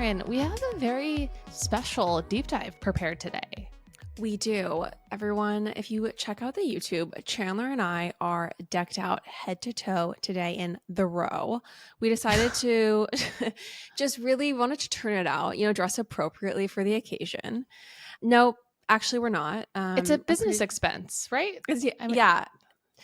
Lauren, we have a very special deep dive prepared today. We do. Everyone, if you check out the YouTube, Chandler and I are decked out head to toe today in The Row. We decided to just really wanted to turn it out, dress appropriately for the occasion. No, actually, we're not. It's a business expense, right? Yeah.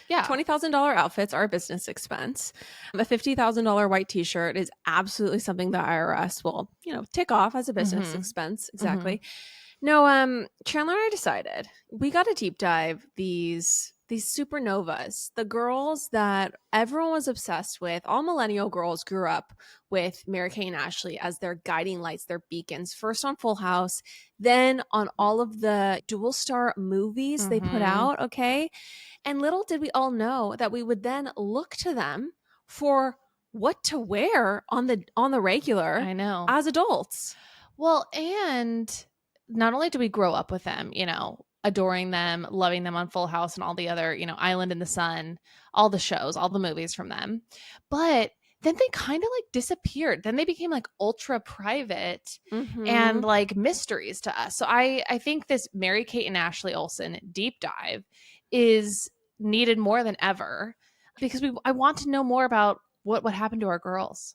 Yeah. $20,000 outfits are a business expense. A $50,000 white t-shirt is absolutely something the IRS will, tick off as a business expense. Exactly. No, Chandler and I decided we got to deep dive these supernovas, the girls that everyone was obsessed with. All millennial girls grew up with Mary-Kate and Ashley as their guiding lights, their beacons, first on Full House, then on all of the Dualstar movies they put out, okay? And little did we all know that we would then look to them for what to wear on the regular. I know. As adults. Well, and not only do we grow up with them, adoring them, loving them on Full House and all the other, Island in the Sun, all the shows, all the movies from them, but then they kind of like disappeared. Then they became like ultra private and like mysteries to us. So I think this Mary-Kate and Ashley Olsen deep dive is needed more than ever because I want to know more about what happened to our girls.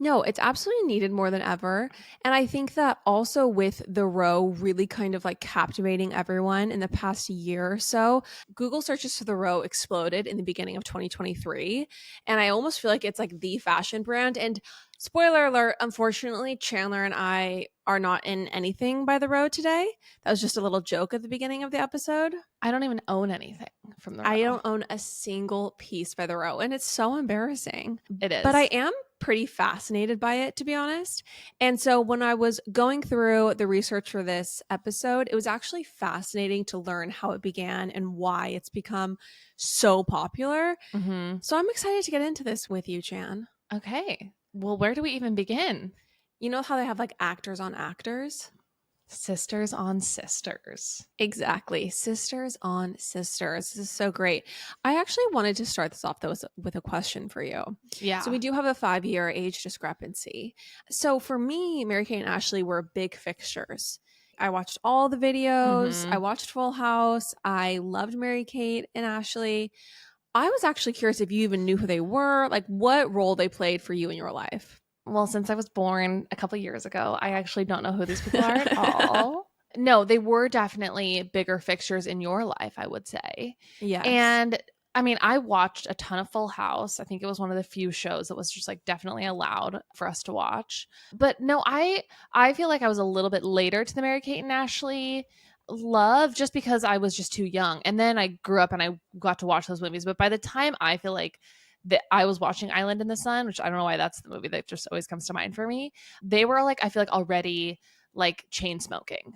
No, it's absolutely needed more than ever. And I think that also with The Row really kind of like captivating everyone in the past year or so, Google searches for The Row exploded in the beginning of 2023. And I almost feel like it's like the fashion brand. And spoiler alert, unfortunately, Chandler and I are not in anything by The Row today. That was just a little joke at the beginning of the episode. I don't even own anything from The Row. I don't own a single piece by The Row. And it's so embarrassing. It is. But I am pretty fascinated by it, to be honest. And so when I was going through the research for this episode, it was actually fascinating to learn how it began and why it's become so popular. So I'm excited to get into this with you, Chan. Okay. Well, where do we even begin? You know how they have like actors on actors? Sisters on sisters. Exactly. Sisters on sisters. This is so great. I actually wanted to start this off though with a question for you. Yeah. So we do have a 5-year age discrepancy. So for me, Mary-Kate and Ashley were big fixtures. I watched all the videos. I watched Full House. I loved Mary-Kate and Ashley. I was actually curious if you even knew who they were, like what role they played for you in your life. Well, since I was born a couple years ago, I actually don't know who these people are at all. No, they were definitely bigger fixtures in your life, I would say. Yes. And I mean, I watched a ton of Full House. I think it was one of the few shows that was just like definitely allowed for us to watch. But no, I feel like I was a little bit later to the Mary-Kate and Ashley love just because I was just too young. And then I grew up and I got to watch those movies. But by the time I feel like that I was watching Island in the Sun, which I don't know why that's the movie that just always comes to mind for me. They were like, I feel like already like chain smoking.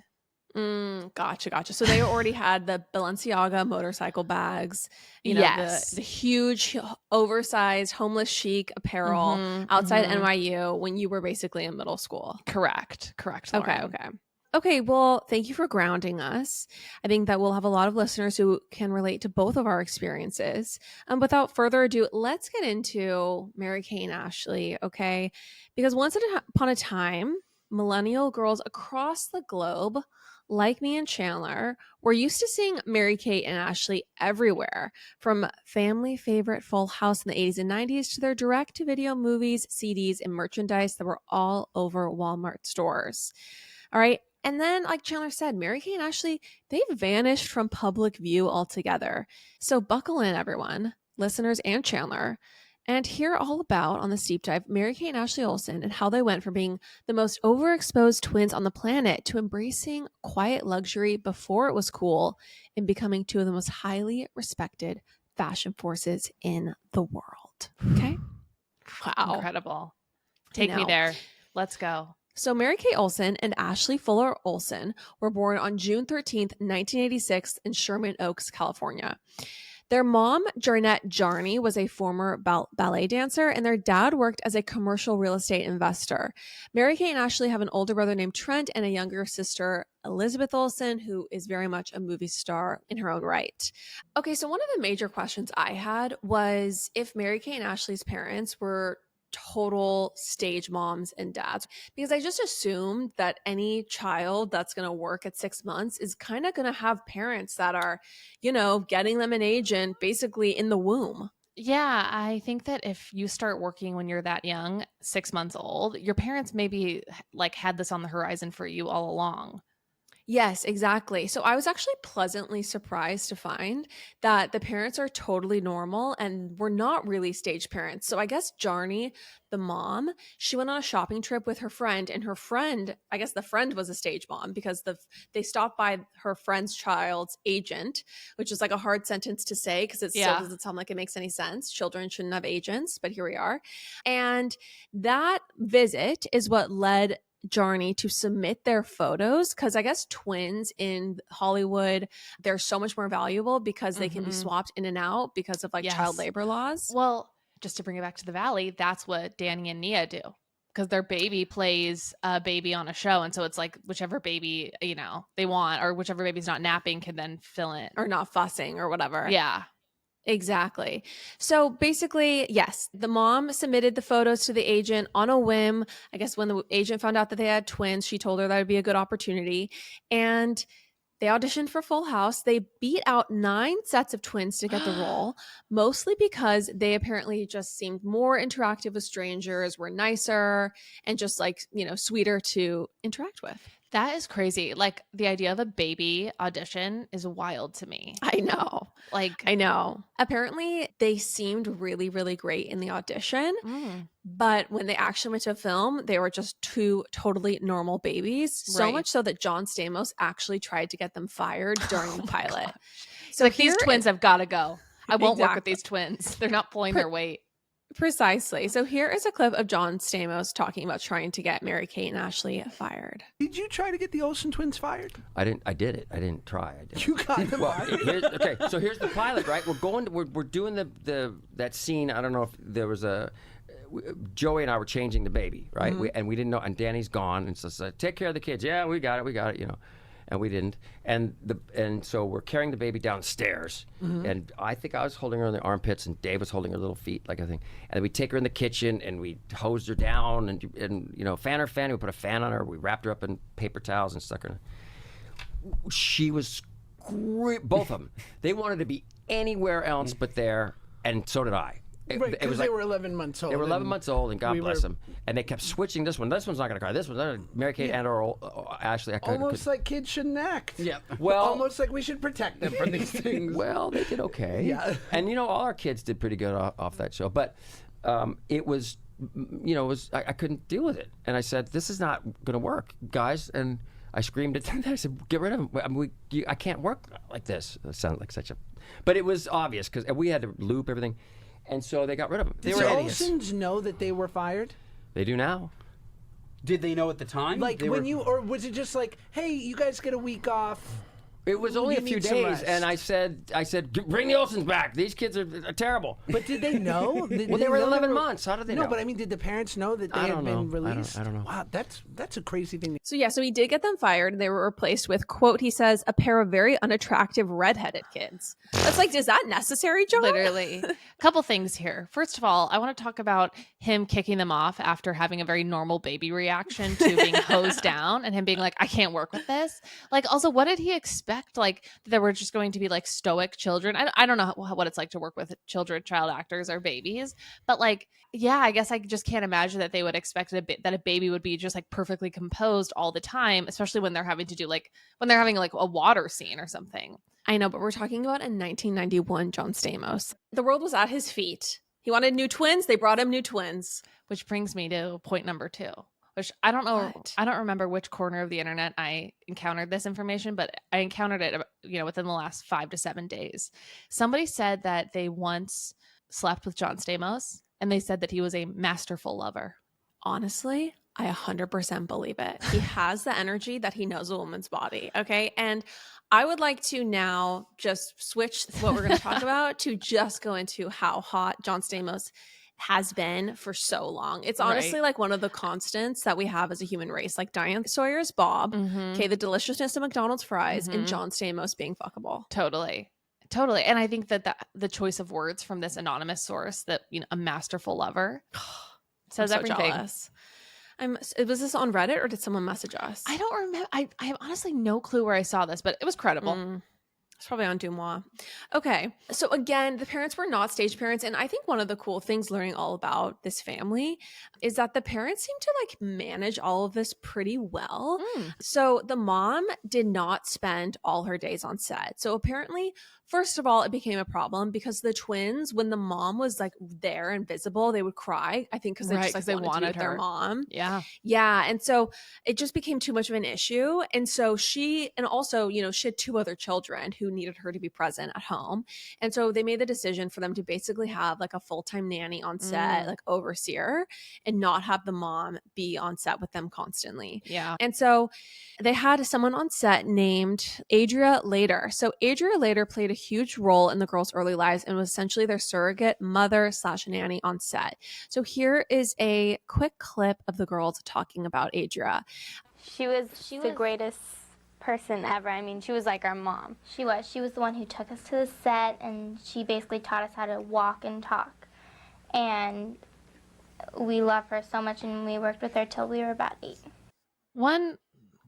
Gotcha. So they already had the Balenciaga motorcycle bags, the huge, oversized, homeless chic apparel outside NYU when you were basically in middle school. Correct. Lauren. Okay, well, thank you for grounding us. I think that we'll have a lot of listeners who can relate to both of our experiences. Without further ado, let's get into Mary-Kate and Ashley, okay? Because once upon a time, millennial girls across the globe, like me and Chandler, were used to seeing Mary-Kate and Ashley everywhere, from family favorite Full House in the 80s and 90s to their direct-to-video movies, CDs, and merchandise that were all over Walmart stores. All right. And then, like Chandler said, Mary-Kate and Ashley, they've vanished from public view altogether. So buckle in, everyone, listeners and Chandler, and hear all about, on this deep dive, Mary-Kate and Ashley Olsen and how they went from being the most overexposed twins on the planet to embracing quiet luxury before it was cool and becoming two of the most highly respected fashion forces in the world. Okay? Wow. Incredible. Take me there. Let's go. So Mary-Kate Olsen and Ashley Fuller Olsen were born on June 13th, 1986 in Sherman Oaks, California. Their mom, Jarnette Jarney, was a former ballet dancer, and their dad worked as a commercial real estate investor. Mary-Kate and Ashley have an older brother named Trent and a younger sister, Elizabeth Olsen, who is very much a movie star in her own right. Okay, so one of the major questions I had was if Mary-Kate and Ashley's parents were total stage moms and dads, because I just assumed that any child that's going to work at 6 months is kind of going to have parents that are, getting them an agent basically in the womb. Yeah, I think that if you start working when you're that young, 6 months old, your parents maybe like had this on the horizon for you all along. Yes, exactly. So I was actually pleasantly surprised to find that the parents are totally normal and we're not really stage parents. So I guess Jarny, the mom, she went on a shopping trip with her friend, and her friend, I guess the friend was a stage mom because they stopped by her friend's child's agent, which is like a hard sentence to say because it still Yeah. doesn't sound like it makes any sense. Children shouldn't have agents, but here we are. And that visit is what led Jarny to submit their photos, because I guess twins in Hollywood, they're so much more valuable because they can be Mhm. swapped in and out because of like child Yes. labor laws. Well, just to bring it back to the Valley, that's what Danny and Nia do because their baby plays a baby on a show. And so it's like whichever baby, they want, or whichever baby's not napping can then fill in. Or not fussing or whatever. Yeah. Exactly. So basically, yes, the mom submitted the photos to the agent on a whim. I guess when the agent found out that they had twins, she told her that would be a good opportunity. And they auditioned for Full House. They beat out 9 sets of twins to get the role, mostly because they apparently just seemed more interactive with strangers, were nicer, and just like, sweeter to interact with. That is crazy. Like the idea of a baby audition is wild to me. I know. Like, I know. Apparently, they seemed really, really great in the audition. mm, But when they actually went to film, they were just 2 totally normal babies. So right. much so that John Stamos actually tried to get them fired during the Oh my pilot. gosh. So Like these twins have got to go. I won't work with Exactly. these twins. They're not pulling their weight. Precisely. So here is a clip of John Stamos talking about trying to get Mary-Kate and Ashley fired. Did you try to get the Olsen twins fired? I didn't. I did it. I didn't try. I did. You got them Well, fired. okay. So here's the pilot, right? We're doing that scene. I don't know if there was Joey and I were changing the baby, right? And we didn't know. And Danny's gone, and so said, "Take care of the kids." Yeah, we got it. And we didn't. And so we're carrying the baby downstairs, and I think I was holding her in the armpits, and Dave was holding her little feet, like I think. And we take her in the kitchen, and we hosed her down, and fan her fan. We put a fan on her. We wrapped her up in paper towels and stuck her in. She was both of them. They wanted to be anywhere else but there, and so did I. Right, because they were 11 months old. They were 11 months old, and God we bless were- them. And they kept switching this one. This one's not going to cry. This one's Mary-Kate and or Ashley. Almost like kids shouldn't act. Yeah. Well, Almost like we should protect them from these things. well, they did okay. Yeah. And all our kids did pretty good off that show. But it was, I couldn't deal with it, and I said, "This is not going to work, guys." And I screamed at them. I said, "Get rid of him. I can't work like this." It sounded like such a, but it was obvious because we had to loop everything. And so they got rid of them. Did the Olsens know that they were fired? They do now. Did they know at the time? Like or was it just like, hey, you guys get a week off? It was only You a few need some days, rest. and I said, "Bring the Olsens back. These kids are terrible." But did they know? Well, they were 11 months. How did they know? No, but I mean, did the parents know that they I had don't been know. released? I don't know. Wow, that's a crazy thing. So yeah, so he did get them fired. They were replaced with, quote, he says, a pair of very unattractive redheaded kids. That's like, is that necessary, John? Literally. A couple things here. First of all, I want to talk about him kicking them off after having a very normal baby reaction to being hosed down and him being like, I can't work with this. Like, also, what did he expect? Like, there were just going to be like stoic children. I don't know what it's like to work with child actors or babies, but like, yeah, I guess I just can't imagine that they would expect that a baby would be just like perfectly composed all the time, especially when they're having to do when they're having like a water scene or something. I know, but we're talking about in 1991 John Stamos. The world was at his feet. He wanted new twins. They brought him new twins. Which brings me to point number 2, which I don't know. What? I don't remember which corner of the internet I encountered this information, but I encountered it, within the last 5 to 7 days. Somebody said that they once slept with John Stamos, and they said that he was a masterful lover. Honestly, I 100% believe it. He has the energy that he knows a woman's body. Okay. And I would like to now just switch what we're going to talk about to just go into how hot John Stamos has been for so long. It's honestly Right. like one of the constants that we have as a human race, like Diane Sawyer's Bob, okay, the deliciousness of McDonald's fries, and John Stamos being fuckable. Totally. And I think that the choice of words from this anonymous source, that a masterful lover, Says so everything. jealous. Was this on Reddit or did someone message us? I don't remember. I have honestly no clue where I saw this, but it was credible. It's probably on Dumois. Okay. So again, the parents were not stage parents. And I think one of the cool things learning all about this family is that the parents seem to like manage all of this pretty well. So the mom did not spend all her days on set. So apparently, first of all, it became a problem because the twins, when the mom was like there and visible, they would cry. I think because they just like they wanted to be wanted with their her. mom. Yeah. Yeah. And so it just became too much of an issue. And so and also, she had 2 other children who needed her to be present at home. And so they made the decision for them to basically have like a full-time nanny on set, like overseer, and not have the mom be on set with them constantly. Yeah. And so they had someone on set named Adria Later. So Adria Later played a huge role in the girls' early lives and was essentially their surrogate mother/nanny on set. So here is a quick clip of the girls talking about Adria. She was the greatest person ever. I mean, she was like our mom. She was the one who took us to the set, and she basically taught us how to walk and talk. And we love her so much, and we worked with her till we were about 8. One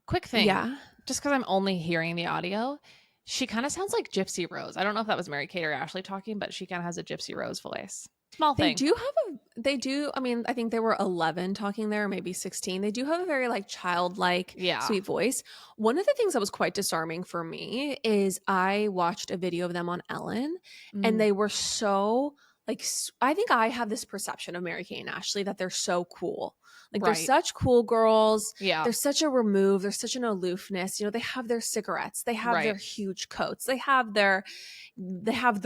quick thing. Yeah. Just because I'm only hearing the audio, she kind of sounds like Gypsy Rose. I don't know if that was Mary Kate or Ashley talking, but she kind of has a Gypsy Rose voice. Small thing. I mean, I think there were 11 talking there, maybe 16. They do have a very like childlike, sweet voice. One of the things that was quite disarming for me is I watched a video of them on Ellen and they were so like, I think I have this perception of Mary Kate and Ashley that they're so cool. Like they're such cool girls. Yeah. There's such a remove. There's such an aloofness. They have their cigarettes. They have their huge coats. They have the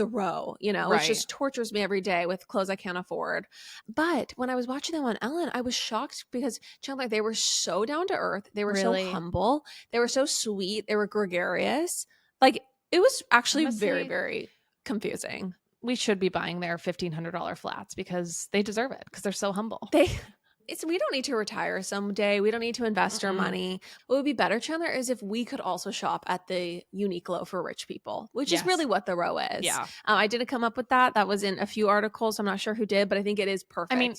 row, it just tortures me every day with clothes I can't afford. But when I was watching them on Ellen, I was shocked because Chandler, they were so down to earth. They were so humble. They were so sweet. They were gregarious. Like it was actually very, very confusing. We should be buying their $1,500 flats because they deserve it because they're so humble. We don't need to retire someday. We don't need to invest our money. What would be better, Chandler, is if we could also shop at the Uniqlo for rich people, which is really what the row is. Yeah. I didn't come up with that. That was in a few articles. I'm not sure who did, but I think it is perfect. I mean,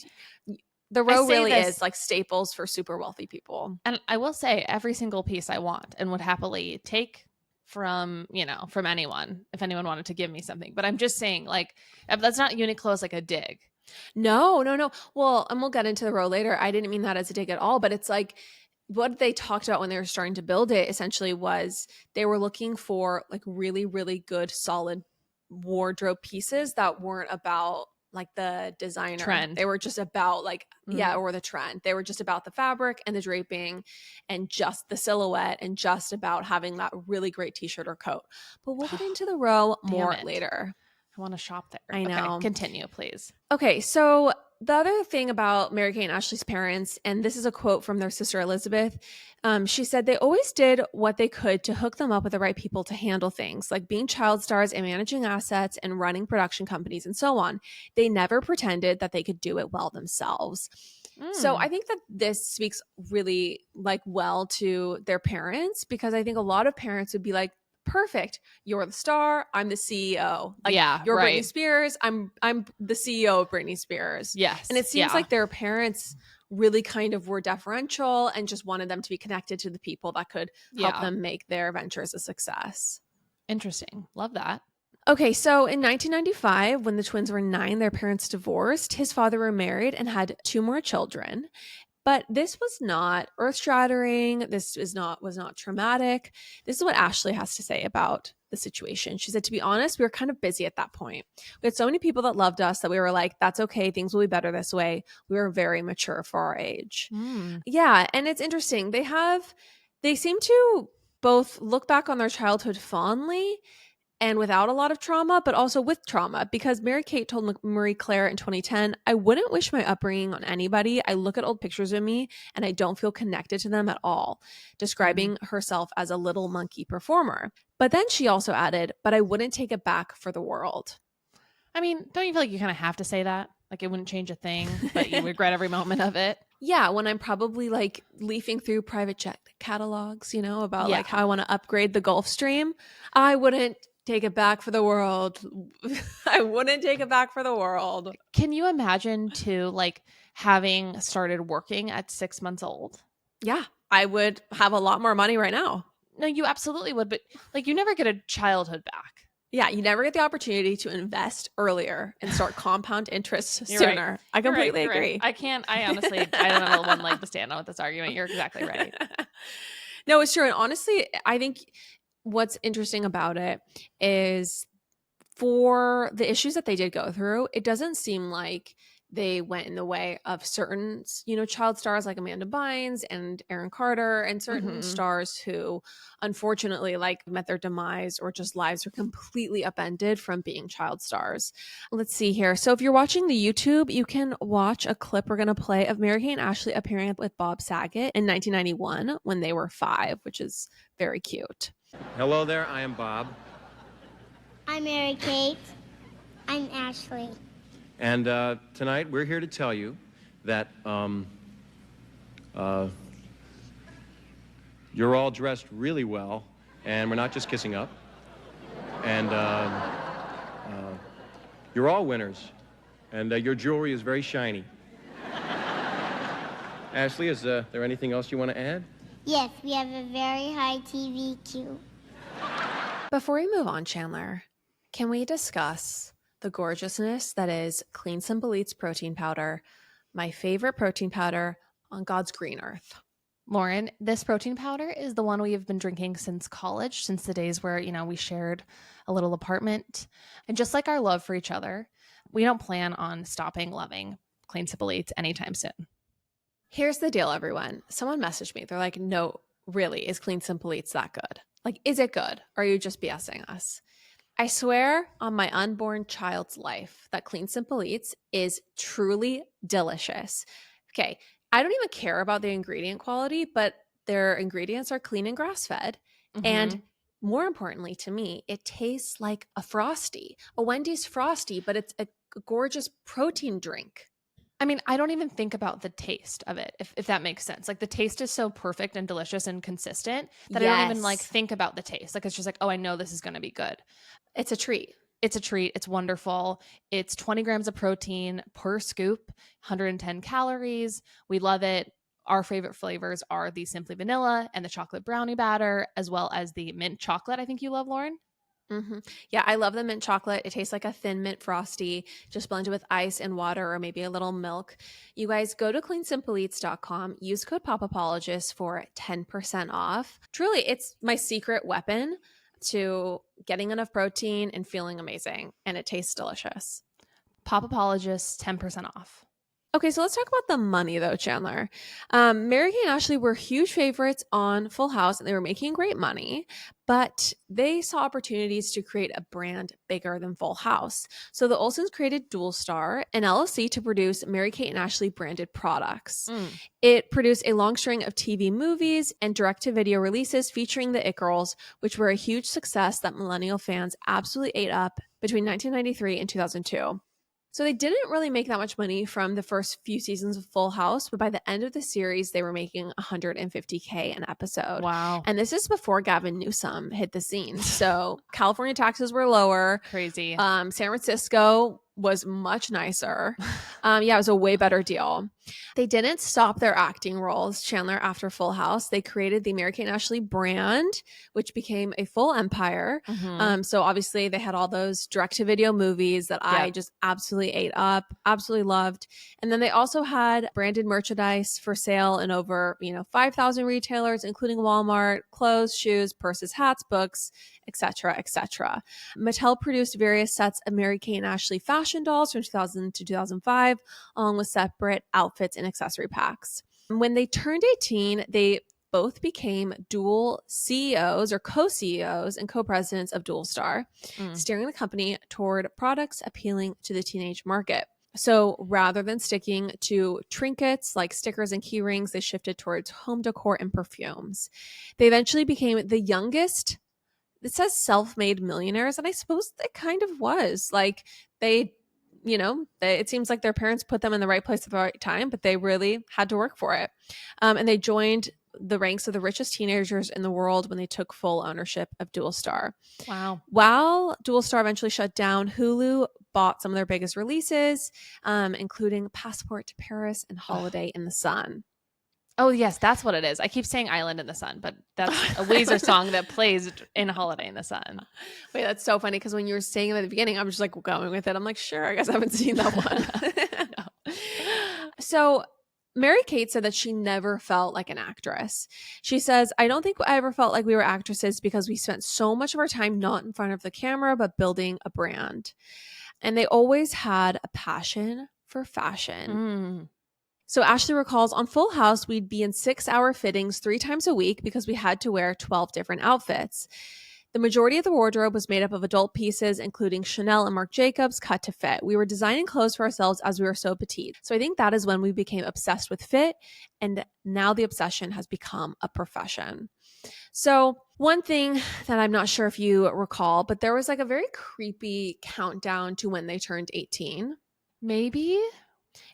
the row really is like staples for super wealthy people. And I will say every single piece I want and would happily take from anyone if anyone wanted to give me something. But I'm just saying, like, that's not Uniqlo as like a dig. No. Well, and we'll get into the row later. I didn't mean that as a dig at all, but it's like what they talked about when they were starting to build it essentially was they were looking for like really, really good, solid wardrobe pieces that weren't about like the designer trend. They were just about like, or the trend. They were just about the fabric and the draping and just the silhouette and just about having that really great t-shirt or coat. But we'll get into the row more later. I want to shop there. I know. Okay, continue, please. Okay, so the other thing about Mary Kate and Ashley's parents, and this is a quote from their sister Elizabeth, she said they always did what they could to hook them up with the right people to handle things, like being child stars and managing assets and running production companies and so on. They never pretended that they could do it well themselves. So I think that this speaks really like well to their parents, because I think a lot of parents would be like, perfect, you're the star, I'm the CEO. Like, you're Britney Spears, I'm the CEO of Britney Spears. Yes. And it seems like their parents really kind of were deferential and just wanted them to be connected to the people that could help them make their ventures a success. Interesting. Love that. Okay, so in 1995, when the twins were 9, their parents divorced. His father remarried and had 2 more children. But this was not earth-shattering. This was not traumatic. This is what Ashley has to say about the situation. She said, to be honest, we were kind of busy at that point. We had so many people that loved us that we were like, that's okay. Things will be better this way. We were very mature for our age. Yeah, and it's interesting. They seem to both look back on their childhood fondly and without a lot of trauma, but also with trauma, because Mary Kate told Marie Claire in 2010, I wouldn't wish my upbringing on anybody. I look at old pictures of me and I don't feel connected to them at all, describing herself as a little monkey performer. But then she also added, but I wouldn't take it back for the world. I mean, don't you feel like you kind of have to say that? Like it wouldn't change a thing, but you regret every moment of it? Yeah, when I'm probably like leafing through private jet catalogs, about like how I want to upgrade the Gulfstream, I wouldn't take it back for the world. I wouldn't take it back for the world. Can you imagine too, like having started working at 6 months old? Yeah, I would have a lot more money right now. No, you absolutely would, but like you never get a childhood back. Yeah, you never get the opportunity to invest earlier and start compound interest You're sooner. right. I You're right, completely you're right. agree. I can't. I honestly, I don't know one leg to stand on with this argument. You're exactly right. No, it's true. And honestly, I think what's interesting about it is for the issues that they did go through, it doesn't seem like they went in the way of certain, child stars like Amanda Bynes and Aaron Carter and certain stars who unfortunately met their demise or just lives were completely upended from being child stars. Let's see here. So if you're watching the YouTube, you can watch a clip we're going to play of Mary-Kate and Ashley appearing with Bob Saget in 1991 when they were 5, which is very cute. Hello there, I am Bob. I'm Mary-Kate. I'm Ashley. And tonight we're here to tell you that you're all dressed really well, and we're not just kissing up. And you're all winners, and your jewelry is very shiny. Ashley, is there anything else you want to add? Yes, we have a very high TVQ. Before we move on, Chandler, can we discuss the gorgeousness that is Clean Simple Eats protein powder, my favorite protein powder on God's green earth? Lauren, this protein powder is the one we have been drinking since college, since the days where, we shared a little apartment. And just like our love for each other, we don't plan on stopping loving Clean Simple Eats anytime soon. Here's the deal, everyone. Someone messaged me. They're like, no, really, is Clean Simple Eats that good? Like, is it good? Or are you just BSing us? I swear on my unborn child's life that Clean Simple Eats is truly delicious. Okay, I don't even care about the ingredient quality, but their ingredients are clean and grass-fed. And more importantly to me, it tastes like a Frosty, a Wendy's Frosty, but it's a gorgeous protein drink. I mean, I don't even think about the taste of it, if that makes sense. Like the taste is so perfect and delicious and consistent that I don't even think about the taste. Like it's just like, oh, I know this is going to be good. It's a treat. It's a treat. It's wonderful. It's 20 grams of protein per scoop, 110 calories. We love it. Our favorite flavors are the Simply Vanilla and the chocolate brownie batter, as well as the mint chocolate. I think you love, Lauren. Yeah, I love the mint chocolate. It tastes like a thin mint Frosty, just blended with ice and water or maybe a little milk. You guys go to cleansimpleeats.com, use code POPApologist for 10% off. Truly, it's my secret weapon to getting enough protein and feeling amazing, and it tastes delicious. Popapologist, 10% off. Okay, so let's talk about the money though, Chandler. Mary-Kate and Ashley were huge favorites on Full House and they were making great money, but they saw opportunities to create a brand bigger than Full House. So the Olsens created Dualstar, an LLC to produce Mary-Kate and Ashley branded products. It produced a long string of TV movies and direct-to-video releases featuring the It Girls, which were a huge success that millennial fans absolutely ate up between 1993 and 2002. So they didn't really make that much money from the first few seasons of Full House, but by the end of the series, they were making $150K an episode. Wow. And this is before Gavin Newsom hit the scene. So California taxes were lower. Crazy. San Francisco was much nicer. It was a way better deal. They didn't stop their acting roles, Chandler, after Full House. They created the Mary-Kate and Ashley brand, which became a full empire. So obviously they had all those direct-to-video movies that I just absolutely ate up, absolutely loved. And then they also had branded merchandise for sale in over 5,000 retailers, including Walmart, clothes, shoes, purses, hats, books, etc., etc. Mattel produced various sets of Mary-Kate and Ashley fashion dolls from 2000 to 2005, along with separate outfits and accessory packs. When they turned 18, they both became dual CEOs or co-CEOs and co-presidents of Dualstar, steering the company toward products appealing to the teenage market. So rather than sticking to trinkets like stickers and key rings, they shifted towards home decor and perfumes. They eventually became the youngest, it says self-made millionaires, and I suppose it kind of was. Like it seems like their parents put them in the right place at the right time, but they really had to work for it. And they joined the ranks of the richest teenagers in the world when they took full ownership of Dualstar. Wow. While Dualstar eventually shut down, Hulu bought some of their biggest releases, including Passport to Paris and Holiday in the Sun. Oh, yes, that's what it is. I keep saying Island in the Sun, but that's a Weezer song that plays in Holiday in the Sun. Wait, that's so funny because when you were saying it at the beginning, I'm just like going with it. I'm like, sure, I guess I haven't seen that one. No. So Mary-Kate said that she never felt like an actress. She says, I don't think I ever felt like we were actresses because we spent so much of our time not in front of the camera, but building a brand. And they always had a passion for fashion. So Ashley recalls, on Full House, we'd be in 6-hour fittings 3 times a week because we had to wear 12 different outfits. The majority of the wardrobe was made up of adult pieces, including Chanel and Marc Jacobs, cut to fit. We were designing clothes for ourselves as we were so petite. So I think that is when we became obsessed with fit, and now the obsession has become a profession. So one thing that I'm not sure if you recall, but there was like a very creepy countdown to when they turned 18. Maybe?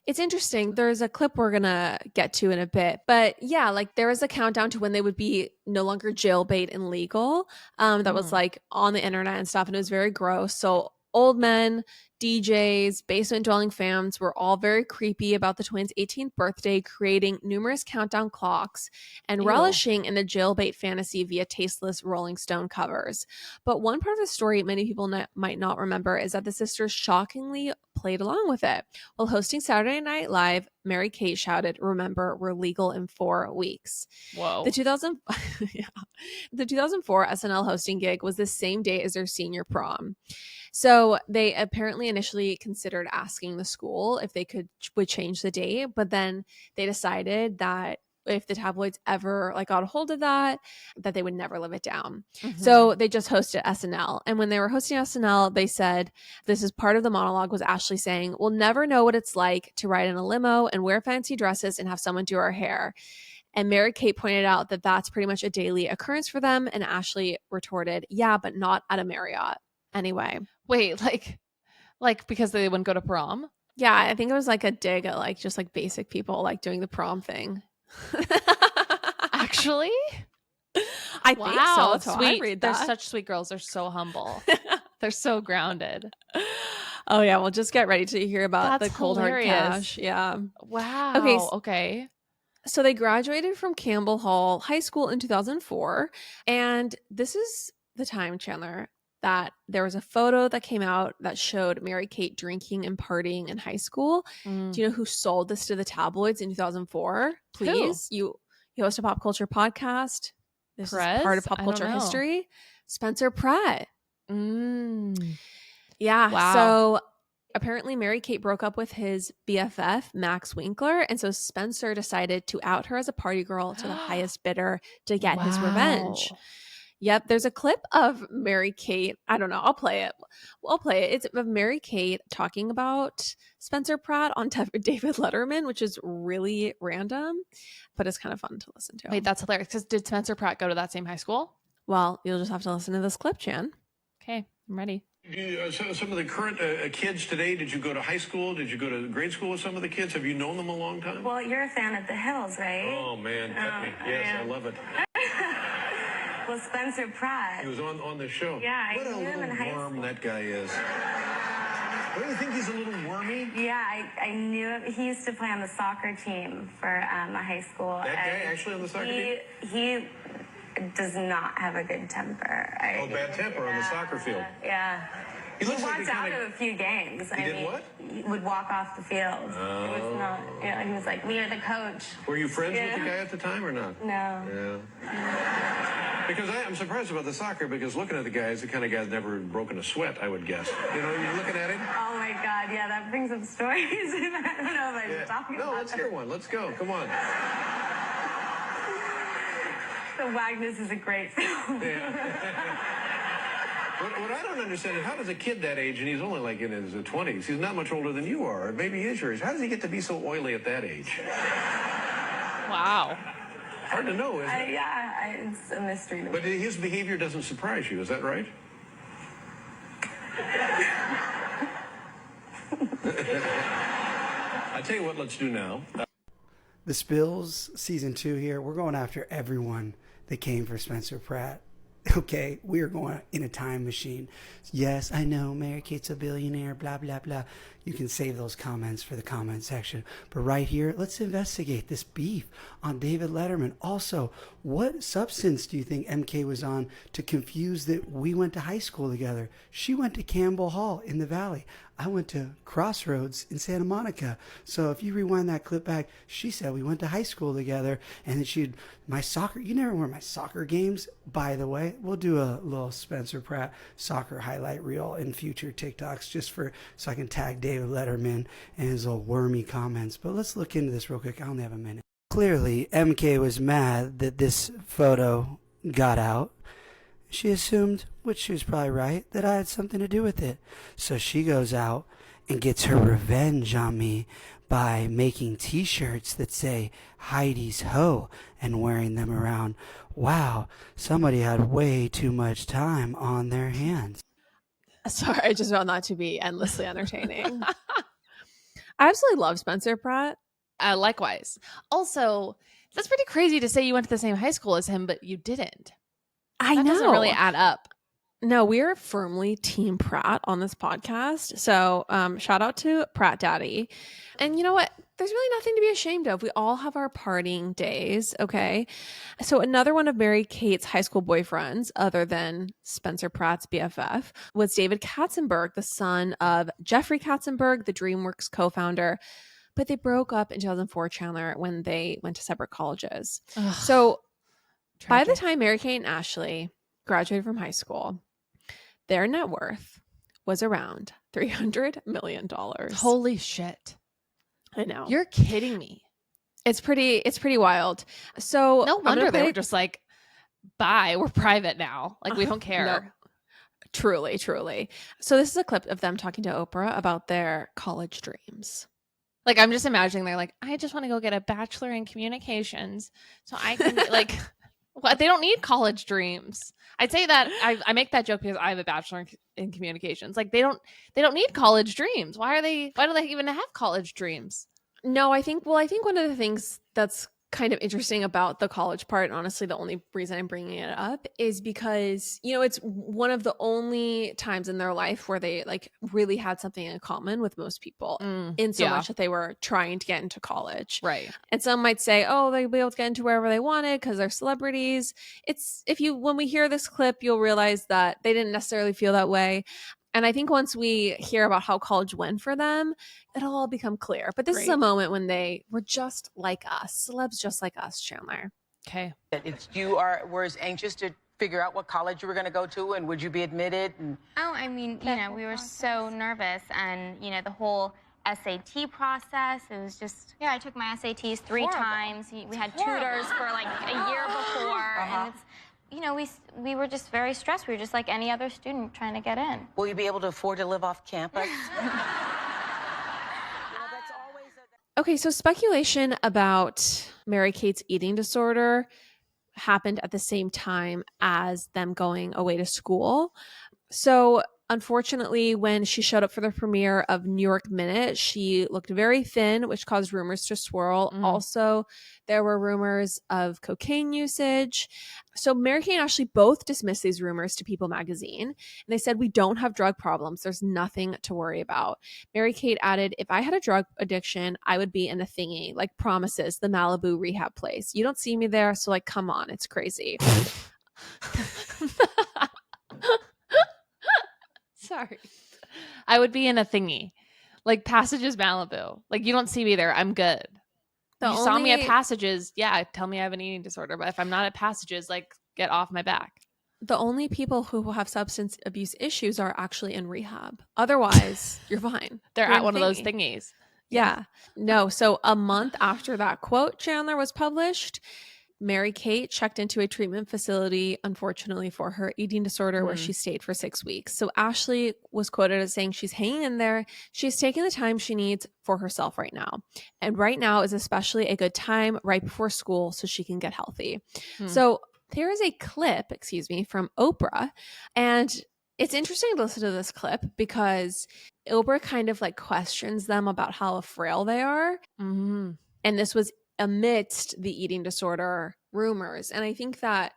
It's interesting. There's a clip we're going to get to in a bit. But yeah, like there was a countdown to when they would be no longer jailbait and legal. That was like on the internet and stuff. And it was very gross. So old men, DJs, basement dwelling fans were all very creepy about the twins' 18th birthday, creating numerous countdown clocks and relishing in the jailbait fantasy via tasteless Rolling Stone covers. But one part of the story many people might not remember is that the sisters shockingly played along with it. While hosting Saturday Night Live, Mary-Kate shouted, "Remember, we're legal in 4 weeks." Whoa. The 2004 SNL hosting gig was the same day as their senior prom. So they apparently initially considered asking the school if they would change the date, but then they decided that if the tabloids ever like got a hold of that they would never live it down. So they just hosted SNL. And when they were hosting SNL, they said, this is part of the monologue, was Ashley saying, "We'll never know what it's like to ride in a limo and wear fancy dresses and have someone do our hair." And Mary-Kate pointed out that that's pretty much a daily occurrence for them. And Ashley retorted, "Yeah, but not at a Marriott." Anyway. Wait, like because they wouldn't go to prom? Yeah, I think it was like a dig at like just like basic people like doing the prom thing. Actually? I think so. That's how I Sweet. read They're that. such sweet girls. They're so humble. They're so grounded. Oh yeah, well just get ready to hear about That's the cold hard hilarious. cash. Yeah. Wow. Okay. So they graduated from Campbell Hall High School in 2004. And this is the time, Chandler, that there was a photo that came out that showed Mary-Kate drinking and partying in high school. Do you know who sold this to the tabloids in 2004? Please. You host a pop culture podcast. This Perez? is part of pop I don't culture know. history. Spencer Pratt. Yeah. Wow. So apparently Mary-Kate broke up with his BFF, Max Winkler. And so Spencer decided to out her as a party girl to the highest bidder to get his revenge. Wow. Yep, there's a clip of Mary-Kate. I don't know. I'll play it. It's of Mary-Kate talking about Spencer Pratt on David Letterman, which is really random, but it's kind of fun to listen to. Wait, that's hilarious. Because did Spencer Pratt go to that same high school? Well, you'll just have to listen to this clip, Chan. Okay, I'm ready. Some of the current kids today, did you go to high school? Did you go to grade school with some of the kids? Have you known them a long time? Well, you're a fan of The Hills, right? Oh, man, cut me. Yes, I love it. Well, Spencer Pratt. He was on the show. Yeah, I what a knew him in high little worm school. that guy is. Don't you think he's a little wormy? Yeah, I knew him. He used to play on the soccer team for my high school. That guy actually on the soccer team? He does not have a good temper. Bad temper on the soccer field. Yeah. He looks like walked the out kind of a few games. He did what? He would walk off the field. Oh. It was not. Yeah, he was like, "We are the coach." Were you friends with the guy at the time or not? No. Yeah. Because I'm surprised about the soccer, because looking at the guy, he's the kind of guy that's never broken a sweat, I would guess. You know, you're looking at him? Oh my God, yeah, that brings up stories. I don't know if I should talk about let's hear one. Let's go. Come on. So Wagnus is a great film. What I don't understand is, how does a kid that age, and he's only like in his 20s, he's not much older than you are, or maybe he is your age, how does he get to be so oily at that age? Wow. Hard to know, isn't it? It's a mystery to me. But his behavior doesn't surprise you, is that right? I tell you what, let's do now. The Spills season 2 here, we're going after everyone that came for Spencer Pratt. Okay, we are going in a time machine. Yes, I know Mary-Kate's a billionaire, blah, blah, blah. You can save those comments for the comment section. But right here, let's investigate this beef on David Letterman. Also, what substance do you think MK was on to confuse that we went to high school together? She went to Campbell Hall in the Valley. I went to Crossroads in Santa Monica. So if you rewind that clip back, she said we went to high school together, and then you never wear my soccer games, by the way. We'll do a little Spencer Pratt soccer highlight reel in future TikToks so I can tag David Letterman and his little wormy comments. But let's look into this real quick. I only have a minute. Clearly, MK was mad that this photo got out. She assumed, which she was probably right, that I had something to do with it. So she goes out and gets her revenge on me by making t-shirts that say Heidi's Ho and wearing them around. Wow, somebody had way too much time on their hands. Sorry, I just found that to be endlessly entertaining. I absolutely love Spencer Pratt. Likewise. Also, that's pretty crazy to say you went to the same high school as him, but you didn't. I That know. doesn't really add up. No, we are firmly Team Pratt on this podcast. So shout out to Pratt Daddy. And you know what? There's really nothing to be ashamed of. We all have our partying days, okay? So another one of Mary-Kate's high school boyfriends, other than Spencer Pratt's BFF, was David Katzenberg, the son of Jeffrey Katzenberg, the DreamWorks co-founder. But they broke up in 2004, Chandler, when they went to separate colleges. Ugh, so by the tragic. time Mary-Kate and Ashley graduated from high school, their net worth was around $300 million. Holy shit. I know. You're kidding me. It's pretty wild. So No I'm gonna wonder they play- were just like, bye, we're private now. Like, we don't care. No. Truly. So this is a clip of them talking to Oprah about their college dreams. Like, I'm just imagining they're like, I just want to go get a bachelor in communications so I can like what? They don't need college dreams. I'd say that I make that joke because I have a bachelor in communications. Like, they don't need college dreams. Why do they even have college dreams? No, I think one of the things that's kind of interesting about the college part, and honestly the only reason I'm bringing it up, is because, you know, it's one of the only times in their life where they like really had something in common with most people in so much that they were trying to get into college. Right. And some might say, oh, they'll be able to get into wherever they wanted because they're celebrities. When we hear this clip, you'll realize that they didn't necessarily feel that way. And I think once we hear about how college went for them, it'll all become clear. But this is a moment when they were just like us, celebs just like us, Chandler. Okay. You were as anxious to figure out what college you were going to go to, and would you be admitted? And Oh, I mean, you know, we were so nervous, and, you know, the whole SAT process, it was just, I took my SATs 3 times. We had tutors for like a year before, and it's, you know, we were just very stressed. We were just like any other student trying to get in. will you be able to afford to live off campus? Okay, so speculation about Mary-Kate's eating disorder happened at the same time as them going away to school. So unfortunately, when she showed up for the premiere of New York Minute, she looked very thin, which caused rumors to swirl. Also, there were rumors of cocaine usage. So Mary-Kate and Ashley both dismissed these rumors to People magazine. And they said, we don't have drug problems. There's nothing to worry about. Mary-Kate added, if I had a drug addiction, I would be in a thingy, like Promises, the Malibu rehab place. You don't see me there, so like, come on, it's crazy. Sorry. I would be in a thingy. Like Passages Malibu. Like, you don't see me there. I'm good. You saw me at Passages. Yeah, tell me I have an eating disorder. But if I'm not at Passages, like, get off my back. The only people who have substance abuse issues are actually in rehab. Otherwise, you're fine. They're You're at in one of those thingy. thingies. Yeah. No. So a month after that quote, Chandler, was published, Mary-Kate checked into a treatment facility, unfortunately, for her eating disorder, where she stayed for 6 weeks. So Ashley was quoted as saying she's hanging in there. She's taking the time she needs for herself right now. And right now is especially a good time right before school so she can get healthy. So there is a clip, from Oprah. And it's interesting to listen to this clip because Oprah kind of like questions them about how frail they are. And this was amidst the eating disorder rumors. And I think that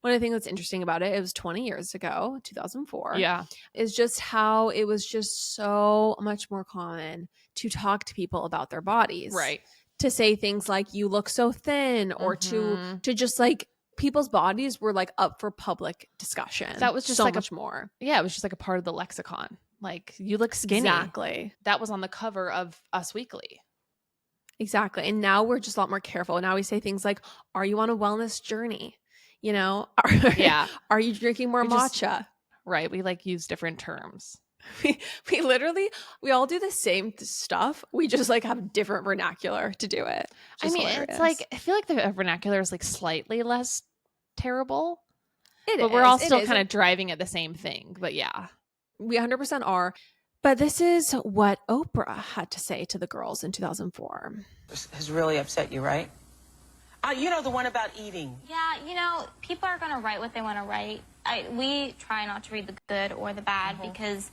one of the things that's interesting about it was 20 years ago, 2004. Yeah. Is just how it was just so much more common to talk to people about their bodies. Right. To say things like, you look so thin, or to just like, people's bodies were like up for public discussion. That was just so like much more. Yeah, it was just like a part of the lexicon. Like, you look skinny. Exactly. That was on the cover of Us Weekly. Exactly. And now we're just a lot more careful. Now we say things like, are you on a wellness journey? You know, are you drinking more matcha? Right. We like use different terms. We literally, we all do the same stuff. We just like have different vernacular to do it. I mean, it's like, I feel like the vernacular is like slightly less terrible. But we're all still kind of driving at the same thing. But yeah. We 100% are. But this is what Oprah had to say to the girls in 2004. This has really upset you, right? You know, the one about eating. Yeah, you know, people are going to write what they want to write. We try not to read the good or the bad because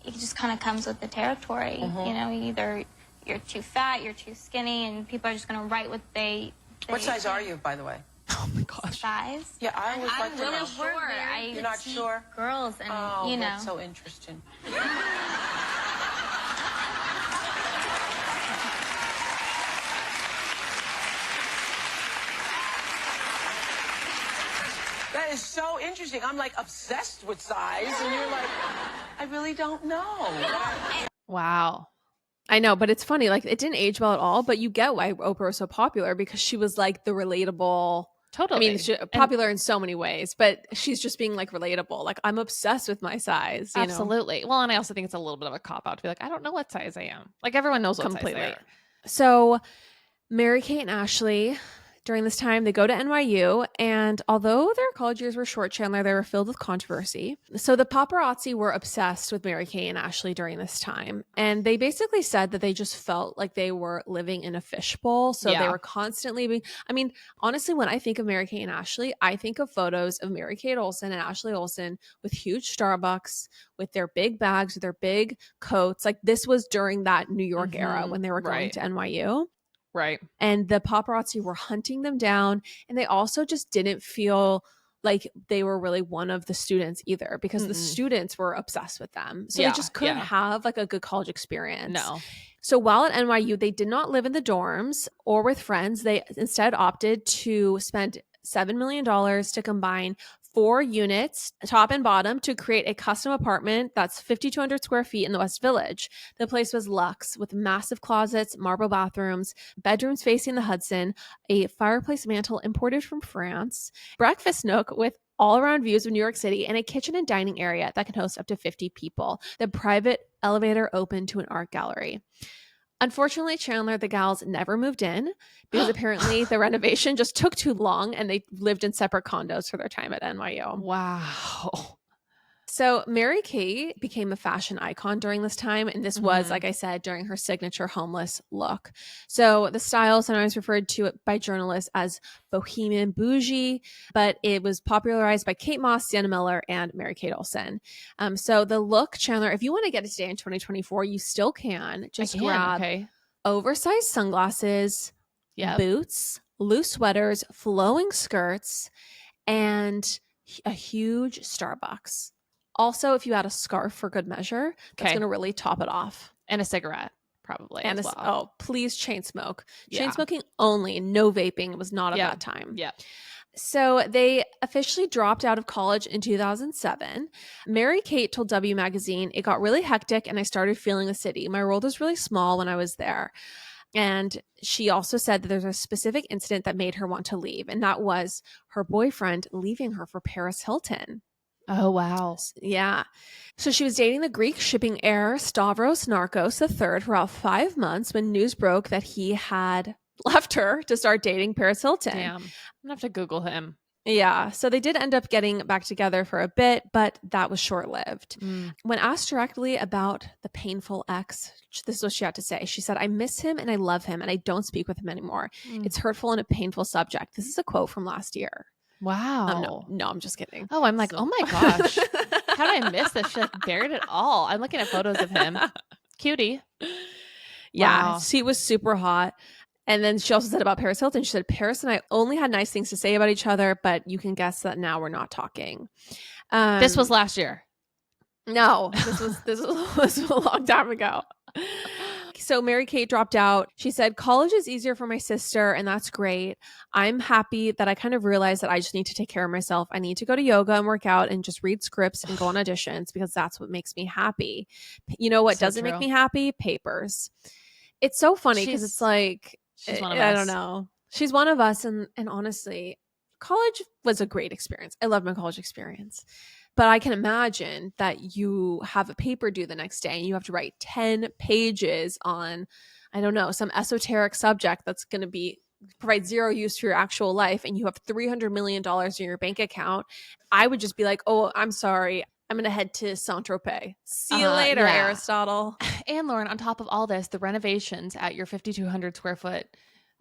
it just kind of comes with the territory. You know, either you're too fat, you're too skinny, and people are just going to write what they What size are you, by the way? Oh my gosh. Size? Yeah, I always like to know. I'm really sure. You're not sure? Girls, and you know. That's so interesting. That is so interesting. I'm like obsessed with size, and you're like, I really don't know. Wow. I know, but it's funny. Like, it didn't age well at all, but you get why Oprah was so popular, because she was like the relatable. Totally. I mean, popular in so many ways, but she's just being like relatable. Like, I'm obsessed with my size. You Absolutely. Well, and I also think it's a little bit of a cop out to be like, I don't know what size I am. Like, everyone knows what size they are. So Mary-Kate and Ashley, during this time, they go to NYU, and although their college years were short, Chandler, they were filled with controversy. So the paparazzi were obsessed with Mary-Kate and Ashley during this time, and they basically said that they just felt like they were living in a fishbowl. So they were constantly being, I mean, honestly, when I think of Mary-Kate and Ashley, I think of photos of Mary-Kate Olsen and Ashley Olsen with huge Starbucks, with their big bags, with their big coats. Like, this was during that New York era when they were going to NYU. Right. And the paparazzi were hunting them down. And they also just didn't feel like they were really one of the students either, because the students were obsessed with them. So they just couldn't have like a good college experience. No. So while at NYU, they did not live in the dorms or with friends. They instead opted to spend $7 million to combine 4 units, top and bottom, to create a custom apartment that's 5,200 square feet in the West Village. The place was luxe, with massive closets, marble bathrooms, bedrooms facing the Hudson, a fireplace mantle imported from France, breakfast nook with all-around views of New York City, and a kitchen and dining area that can host up to 50 people. The private elevator open to an art gallery. Unfortunately, Chandler, the gals never moved in because apparently the renovation just took too long, and they lived in separate condos for their time at NYU. Wow. So Mary-Kate became a fashion icon during this time. And this was, like I said, during her signature homeless look. So the style is sometimes referred to by journalists as bohemian bougie, but it was popularized by Kate Moss, Sienna Miller, and Mary-Kate Olsen. So the look, Chandler, if you want to get it today in 2024, you still can. Just grab oversized sunglasses, boots, loose sweaters, flowing skirts, and a huge Starbucks. Also, if you add a scarf for good measure, that's going to really top it off. And a cigarette, probably. And as well. Please chain smoke. Chain smoking only, no vaping. It was not at that time. Yeah. So they officially dropped out of college in 2007. Mary-Kate told W Magazine, "It got really hectic and I started feeling the city. My world was really small when I was there." And she also said that there's a specific incident that made her want to leave. And that was her boyfriend leaving her for Paris Hilton. Oh, wow. Yeah. So she was dating the Greek shipping heir Stavros Narcos III for about 5 months when news broke that he had left her to start dating Paris Hilton. Damn. I'm going to have to Google him. Yeah. So they did end up getting back together for a bit, but that was short-lived. When asked directly about the painful ex, this is what she had to say. She said, "I miss him and I love him and I don't speak with him anymore. It's hurtful and a painful subject." This is a quote from last year. Wow. No, I'm just kidding. Oh, I'm like, oh my gosh. How did I miss this? She like buried it all. I'm looking at photos of him. Cutie. Yeah. Wow. He was super hot. And then she also said about Paris Hilton, she said, Paris and I only had nice things to say about each other, but you can guess that now we're not talking. This was last year. No, this was a long time ago. So Mary-Kate dropped out. She said, college is easier for my sister, and that's great. I'm happy that I kind of realized that I just need to take care of myself. I need to go to yoga and work out and just read scripts and go on auditions because that's what makes me happy. You know what doesn't make me happy? Papers. It's so funny because it's like, she's one of us. I don't know. She's one of us. And honestly, college was a great experience. I loved my college experience. But I can imagine that you have a paper due the next day and you have to write 10 pages on, I don't know, some esoteric subject that's going to provide zero use for your actual life, and you have $300 million in your bank account. I would just be like, oh, I'm sorry. I'm going to head to Saint-Tropez. See you later, Aristotle. And Lauren, on top of all this, the renovations at your 5,200 square foot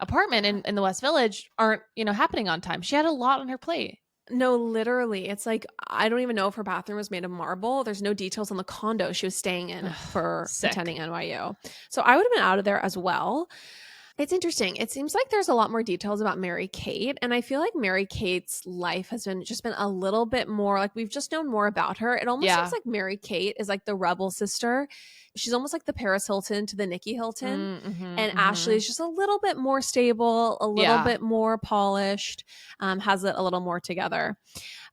apartment in the West Village aren't, happening on time. She had a lot on her plate. No, literally. It's like, I don't even know if her bathroom was made of marble. There's no details on the condo she was staying in for attending NYU. So I would have been out of there as well. It's interesting. It seems like there's a lot more details about Mary-Kate. And I feel like Mary-Kate's life has been a little bit more like we've just known more about her. It almost seems like Mary-Kate is like the rebel sister. She's almost like the Paris Hilton to the Nikki Hilton. And Ashley is just a little bit more stable, a little bit more polished, has it a little more together.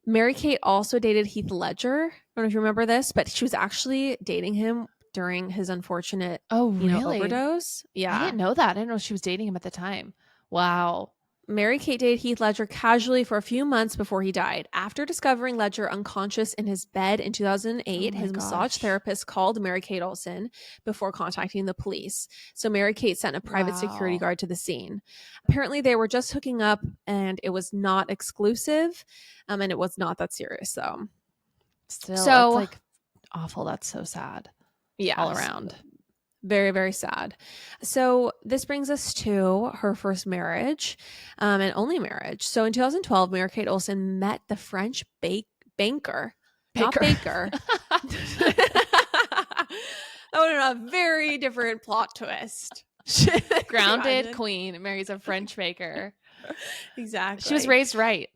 Mary-Kate also dated Heath Ledger. I don't know if you remember this, but she was actually dating him during his unfortunate overdose. Yeah. I didn't know that. I didn't know she was dating him at the time. Wow. Mary-Kate dated Heath Ledger casually for a few months before he died. After discovering Ledger unconscious in his bed in 2008, his massage therapist called Mary-Kate Olsen before contacting the police. So Mary-Kate sent a private security guard to the scene. Apparently they were just hooking up and it was not exclusive. And it was not that serious though. Still, it's like awful. That's so sad. Yeah, all around. Very, very sad. So this brings us to her first marriage and only marriage. So in 2012, Mary-Kate Olsen met the French banker. Not baker. That would have been a very different plot twist. Grounded queen marries a French baker. Exactly. She was raised right.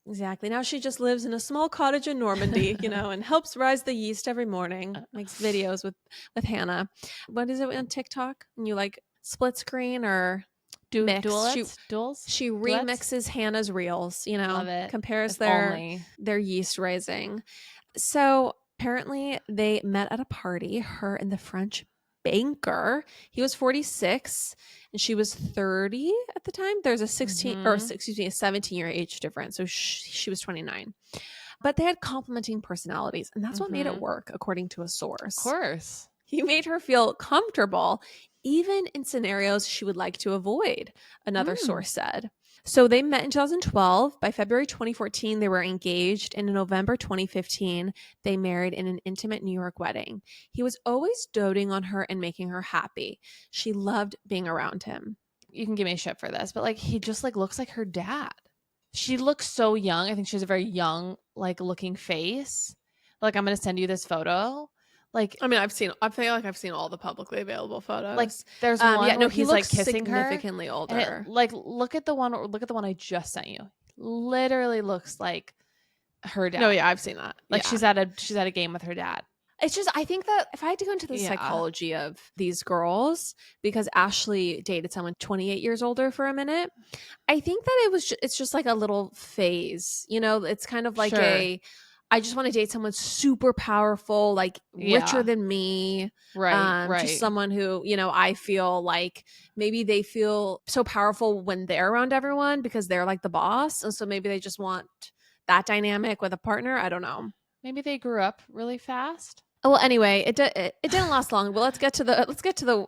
Exactly. Now she just lives in a small cottage in Normandy, and helps rise the yeast every morning. Makes videos with Hannah. What is it on TikTok? And you like split screen or mix? Duels? She remixes Hannah's reels, Love it. Compares their yeast raising. So apparently they met at a party, her and the French banker. He was 46 and she was 30 at the time. There's a 17-year age difference. So she was 29. But they had complementing personalities, and that's what made it work, according to a source. Of course. He made her feel comfortable, even in scenarios she would like to avoid, another source said. So they met in 2012. By February 2014, they were engaged. And in November 2015, they married in an intimate New York wedding. He was always doting on her and making her happy. She loved being around him. You can give me a shit for this, but he just looks like her dad. She looks so young. I think she has a very young, looking face. I'm going to send you this photo. I feel like I've seen all the publicly available photos. There's one he he's looks kissing her. Significantly older. Look at the one I just sent you. Literally looks like her dad. No, yeah, I've seen that. She's at a game with her dad. It's just, I think that if I had to go into the psychology of these girls, because Ashley dated someone 28 years older for a minute, I think that it's just like a little phase. It's kind of like I just want to date someone super powerful, richer than me. Right. Just someone who, I feel like maybe they feel so powerful when they're around everyone because they're like the boss. And so maybe they just want that dynamic with a partner. I don't know. Maybe they grew up really fast. Well, anyway, it didn't last long. But let's get to the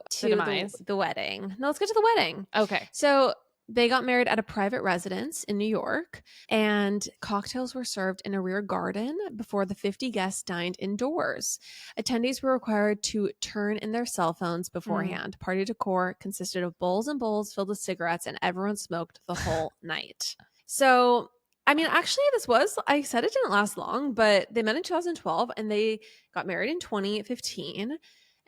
wedding. No, let's get to the wedding. Okay. So they got married at a private residence in New York, and cocktails were served in a rear garden before the 50 guests dined indoors. Attendees were required to turn in their cell phones beforehand. Party decor consisted of bowls and bowls filled with cigarettes, and everyone smoked the whole night. So, actually, I said it didn't last long, but they met in 2012 and they got married in 2015.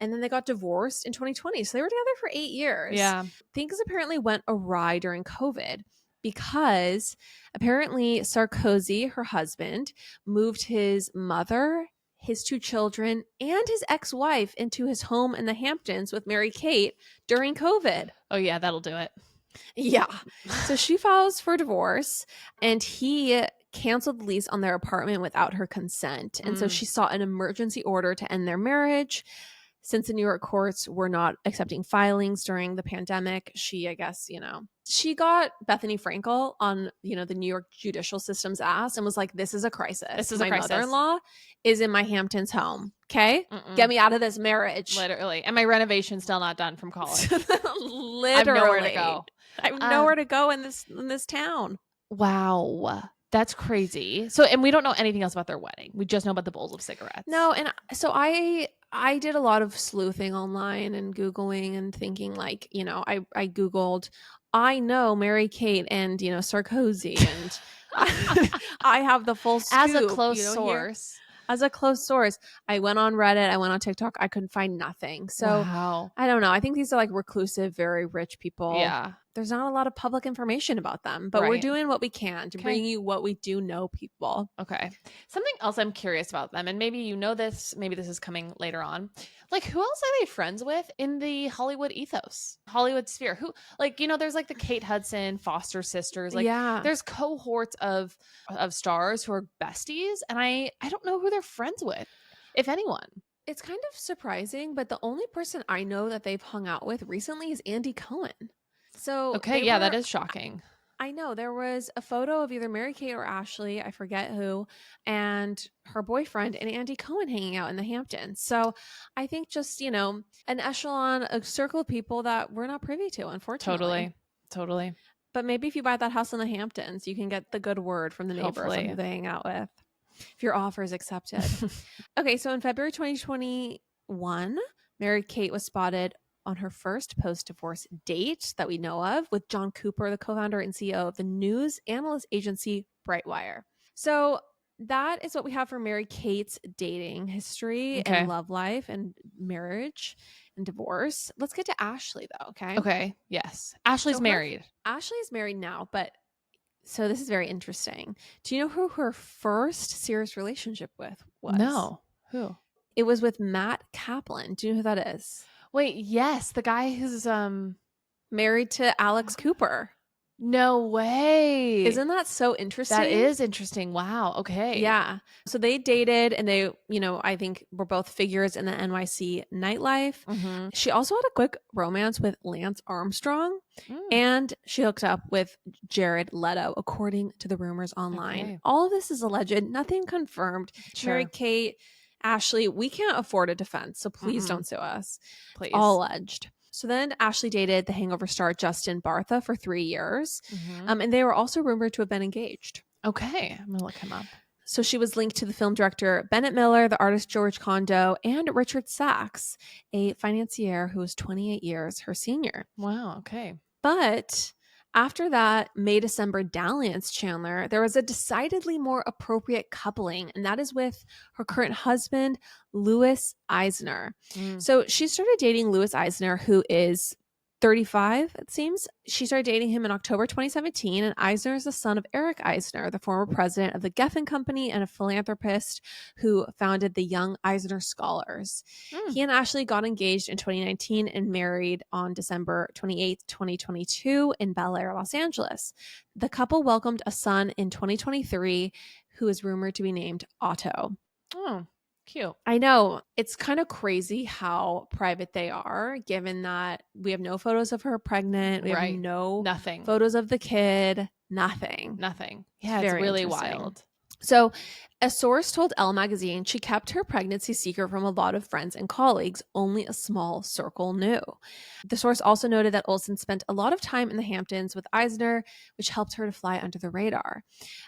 and then they got divorced in 2020. So they were together for 8 years. Yeah. Things apparently went awry during COVID because apparently Sarkozy, her husband, moved his mother, his 2 children, and his ex-wife into his home in the Hamptons with Mary-Kate during COVID. Oh, yeah, that'll do it. Yeah. So she files for divorce, and he canceled the lease on their apartment without her consent. And so she sought an emergency order to end their marriage. Since the New York courts were not accepting filings during the pandemic, she, I guess, she got Bethany Frankel on, the New York judicial system's ass and was like, this is a crisis. This is my a crisis. mother-in-law is in my Hamptons home. Okay? Get me out of this marriage. Literally. And my renovation's still not done from college. Literally. I have nowhere to go. I have nowhere to go in this town. Wow. That's crazy. So, and we don't know anything else about their wedding. We just know about the bowls of cigarettes. No, and so I did a lot of sleuthing online and Googling and thinking I Googled, I know Mary-Kate and, Sarkozy, and I have the full scoop. As a close source. As a close source. I went on Reddit. I went on TikTok. I couldn't find nothing. So wow. I don't know. I think these are reclusive, very rich people. Yeah. There's not a lot of public information about them, but we're doing what we can to bring you what we do know, people. Okay. Something else I'm curious about them, and maybe you know this, maybe this is coming later on. Who else are they friends with in the Hollywood ethos, Hollywood sphere? Who, there's the Kate Hudson, Foster sisters. There's cohorts of stars who are besties, and I don't know who they're friends with, if anyone. It's kind of surprising, but the only person I know that they've hung out with recently is Andy Cohen. So that is shocking. I know there was a photo of either Mary-Kate or Ashley, I forget who, and her boyfriend and Andy Cohen hanging out in the Hamptons. So I think just, an echelon, a circle of people that we're not privy to, unfortunately. Totally. But maybe if you buy that house in the Hamptons, you can get the good word from the neighbors who they hang out with, if your offer is accepted. Okay, so in February 2021, Mary-Kate was spotted on her first post-divorce date that we know of with John Cooper, the co-founder and CEO of the news analyst agency Brightwire. So that is what we have for Mary-Kate's dating history and love life and marriage and divorce. Let's get to Ashley, though, okay? Okay, yes. Ashley's married. Ashley's married now, but so this is very interesting. Do you know who her first serious relationship with was? No. Who? It was with Matt Kaplan. Do you know who that is? Wait, yes, the guy who's married to Alex Cooper. No way. Isn't that so interesting? That is interesting. Wow. Okay. Yeah. So they dated and they, I think were both figures in the NYC nightlife. Mm-hmm. She also had a quick romance with Lance Armstrong and she hooked up with Jared Leto, according to the rumors online. Okay. All of this is alleged, nothing confirmed. Sure. Mary-Kate, Ashley, we can't afford a defense, so please don't sue us. Please. All alleged. So then Ashley dated the Hangover star Justin Bartha for 3 years. And they were also rumored to have been engaged. Okay. I'm going to look him up. So she was linked to the film director Bennett Miller, the artist George Condo, and Richard Sachs, a financier who was 28 years her senior. Wow. Okay. But after that May-December dalliance, Chandler, there was a decidedly more appropriate coupling, and that is with her current husband, Louis Eisner. So she started dating Louis Eisner, who is 35, it seems. She started dating him in October 2017, and Eisner is the son of Eric Eisner, the former president of the Geffen Company and a philanthropist who founded the Young Eisner Scholars. He and Ashley got engaged in 2019 and married on December 28th, 2022 in Bel Air, Los Angeles. The couple welcomed a son in 2023 who is rumored to be named Otto. Oh, cute. I know. It's kind of crazy how private they are, given that we have no photos of her pregnant. We have nothing. Photos of the kid. Nothing. Yeah, it's Very really interesting. wild. So a source told Elle magazine she kept her pregnancy secret from a lot of friends and colleagues. Only a small circle knew. The source also noted that Olsen spent a lot of time in the Hamptons with Eisner, which helped her to fly under the radar.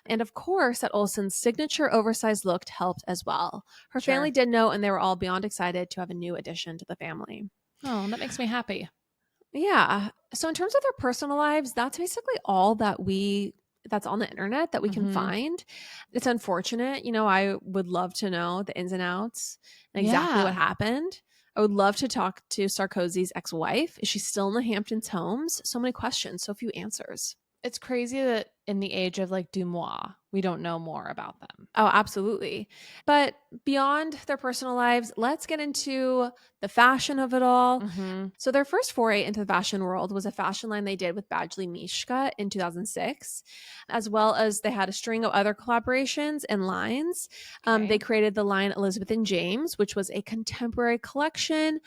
And of course, that Olsen's signature oversized look helped as well. Her family did know, and they were all beyond excited to have a new addition to the family. Oh, that makes me happy. Yeah. So in terms of their personal lives, that's basically all that's on the internet that we can find. It's unfortunate. I would love to know the ins and outs and exactly what happened. I would love to talk to Sarkozy's ex-wife. Is she still in the Hamptons homes? So many questions, so few answers. It's crazy that in the age of like Dumois, we don't know more about them. Oh, absolutely. But beyond their personal lives, let's get into the fashion of it all. Mm-hmm. So their first foray into the fashion world was a fashion line they did with Badgley Mischka in 2006, as well as they had a string of other collaborations and lines. They created the line Elizabeth and James, which was a contemporary collection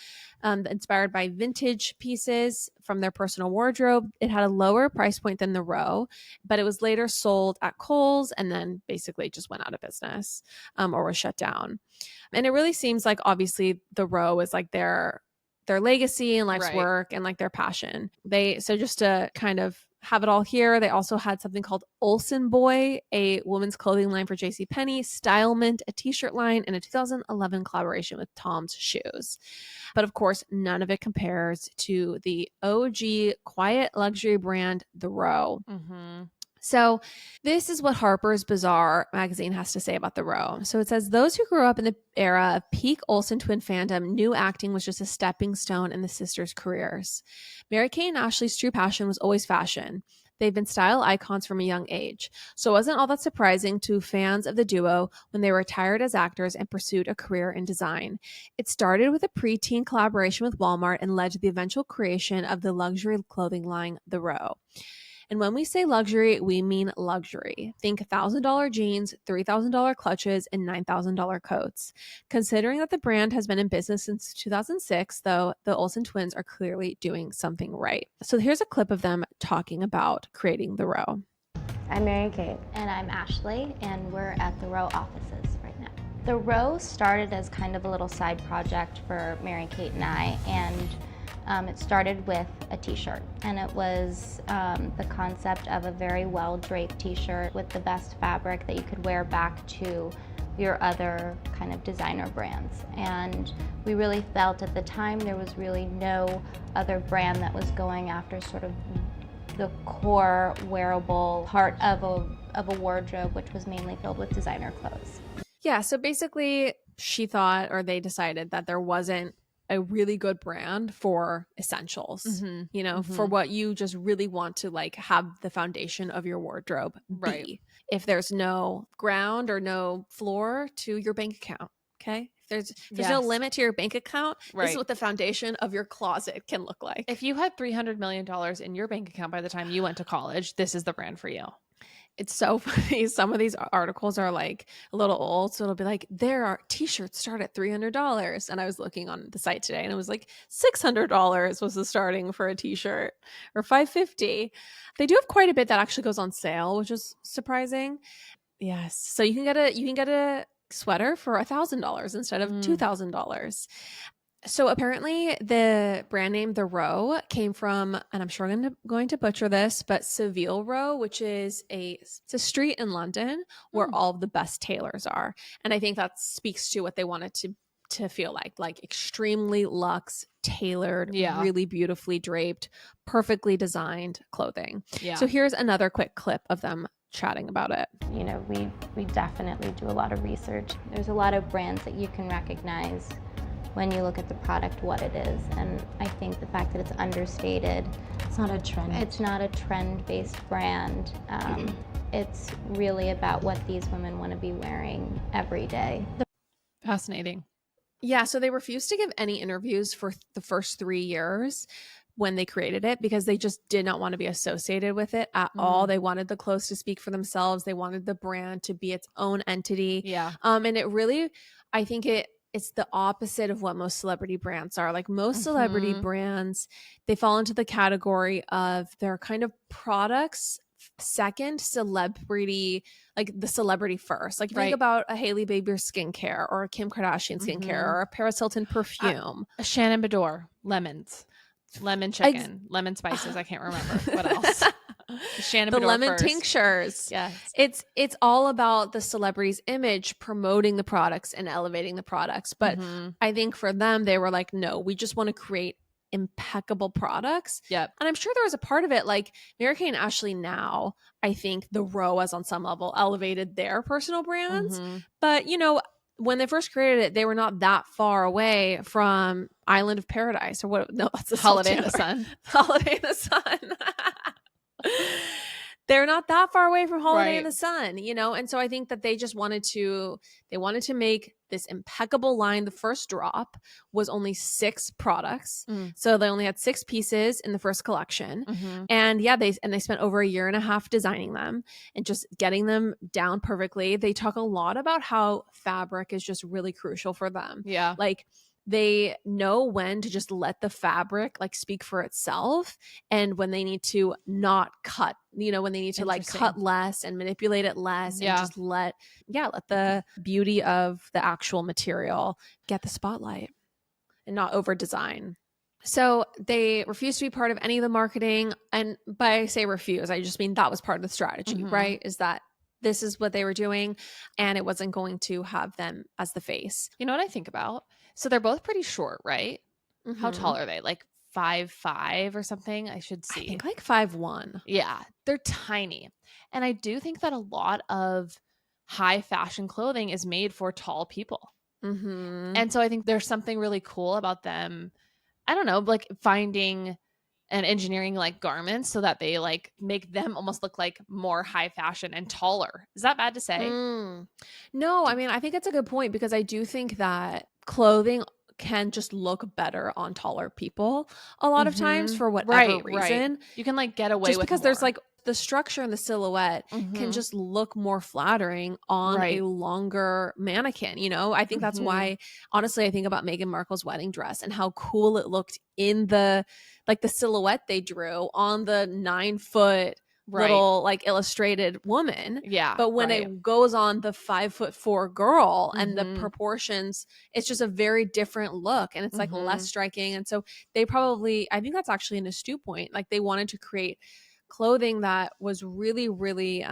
inspired by vintage pieces from their personal wardrobe. It had a lower price point than the Row, but it was later sold at Kohl's and then basically just went out of business or was shut down. And it really seems like obviously the Row is like their legacy and life's work and like their passion. So just to kind of have it all here, they also had something called Olsen Boy, a women's clothing line for JCPenney, Stylement, a t-shirt line, and a 2011 collaboration with Tom's Shoes. But of course, none of it compares to the OG quiet luxury brand, The Row. Mm-hmm. So this is what Harper's Bazaar magazine has to say about The Row. So it says, those who grew up in the era of peak Olsen twin fandom knew acting was just a stepping stone in the sisters' careers. Mary-Kate and Ashley's true passion was always fashion. They've been style icons from a young age. So it wasn't all that surprising to fans of the duo when they retired as actors and pursued a career in design. It started with a preteen collaboration with Walmart and led to the eventual creation of the luxury clothing line, The Row. And when we say luxury, we mean luxury. Think $1,000 jeans, $3,000 clutches, and $9,000 coats. Considering that the brand has been in business since 2006, though, the Olsen twins are clearly doing something right. So here's a clip of them talking about creating The Row. I'm Mary-Kate. And I'm Ashley, and we're at The Row offices right now. The Row started as kind of a little side project for Mary-Kate and I, and it started with a t-shirt, and it was the concept of a very well-draped t-shirt with the best fabric that you could wear back to your other kind of designer brands. And we really felt at the time there was really no other brand that was going after sort of the core wearable part of a wardrobe, which was mainly filled with designer clothes. Yeah, so basically she thought, or they decided, that there wasn't a really good brand for essentials, for what you just really want to like have the foundation of your wardrobe be. Right. If there's no ground or no floor to your bank account, okay? If there's no limit to your bank account, this is what the foundation of your closet can look like. If you had $300 million in your bank account by the time you went to college, this is the brand for you. It's so funny. Some of these articles are like a little old. So it'll be like, there are t-shirts start at $300. And I was looking on the site today and it was like $600 was the starting for a t-shirt, or $550. They do have quite a bit that actually goes on sale, which is surprising. Yes. So you can get a sweater for $1,000 instead of $2,000. So apparently the brand name The Row came from, and I'm sure I'm going to butcher this, but Savile Row, which is it's a street in London where all of the best tailors are. And I think that speaks to what they wanted to feel like extremely luxe, tailored, really beautifully draped, perfectly designed clothing. Yeah. So here's another quick clip of them chatting about it. You know, we definitely do a lot of research. There's a lot of brands that you can recognize when you look at the product, what it is. And I think the fact that it's understated. It's not a trend. It's not a trend-based brand. It's really about what these women want to be wearing every day. Fascinating. Yeah, so they refused to give any interviews for the first 3 years when they created it because they just did not want to be associated with it at all. They wanted the clothes to speak for themselves. They wanted the brand to be its own entity. Yeah. And it really, I think it's the opposite of what most celebrity brands are. Like most celebrity brands, they fall into the category of they're kind of products second, celebrity, like the celebrity first. Like think about a Hailey Bieber skincare or a Kim Kardashian skincare or a Paris Hilton perfume. A Shannon Bedore, lemons, lemon chicken, lemon spices. I can't remember what else. Shannon the Bedore lemon first. tinctures. Yes. It's all about the celebrity's image, promoting the products and elevating the products. But I think for them, they were like, no, we just want to create impeccable products. Yep. And I'm sure there was a part of it, like Mary-Kate and Ashley now, I think The Row has on some level elevated their personal brands. But, when they first created it, they were not that far away from Island of Paradise or what? No, that's the Holiday in the Sun. Holiday in the Sun. They're not that far away from Holiday in Right. the Sun, you know? And so I think that they just wanted to make this impeccable line. The first drop was only 6 products. So they only had 6 pieces in the first collection. And yeah, they spent over a year and a half designing them and just getting them down perfectly. They talk a lot about how fabric is just really crucial for them. Yeah. Like, they know when to just let the fabric like speak for itself and when they need to not cut, you know, when they need to like cut less and manipulate it less and just let the beauty of the actual material get the spotlight and not over design. So they refused to be part of any of the marketing. And by I say refuse, I just mean that was part of the strategy, right? Is that this is what they were doing and it wasn't going to have them as the face. You know what I think about? So they're both pretty short, right? How tall are they? Like 5'5" or something? I should see. I think like 5'1". Yeah, they're tiny. And I do think that a lot of high fashion clothing is made for tall people. And so I think there's something really cool about them. I don't know, like finding and engineering like garments so that they like make them almost look like more high fashion and taller. Is that bad to say? No, I mean, I think it's a good point because I do think that clothing can just look better on taller people a lot of times for whatever reason. Right. You can like get away just with because more. there's like the structure and the silhouette can just look more flattering on a longer mannequin, you know? I think that's why, honestly, I think about Meghan Markle's wedding dress and how cool it looked in the silhouette they drew on the 9-foot little like illustrated woman. Yeah. But when it goes on the 5'4" girl and the proportions, it's just a very different look and it's like less striking. And so they probably, I think that's actually an astute point. Like they wanted to create clothing that was really, really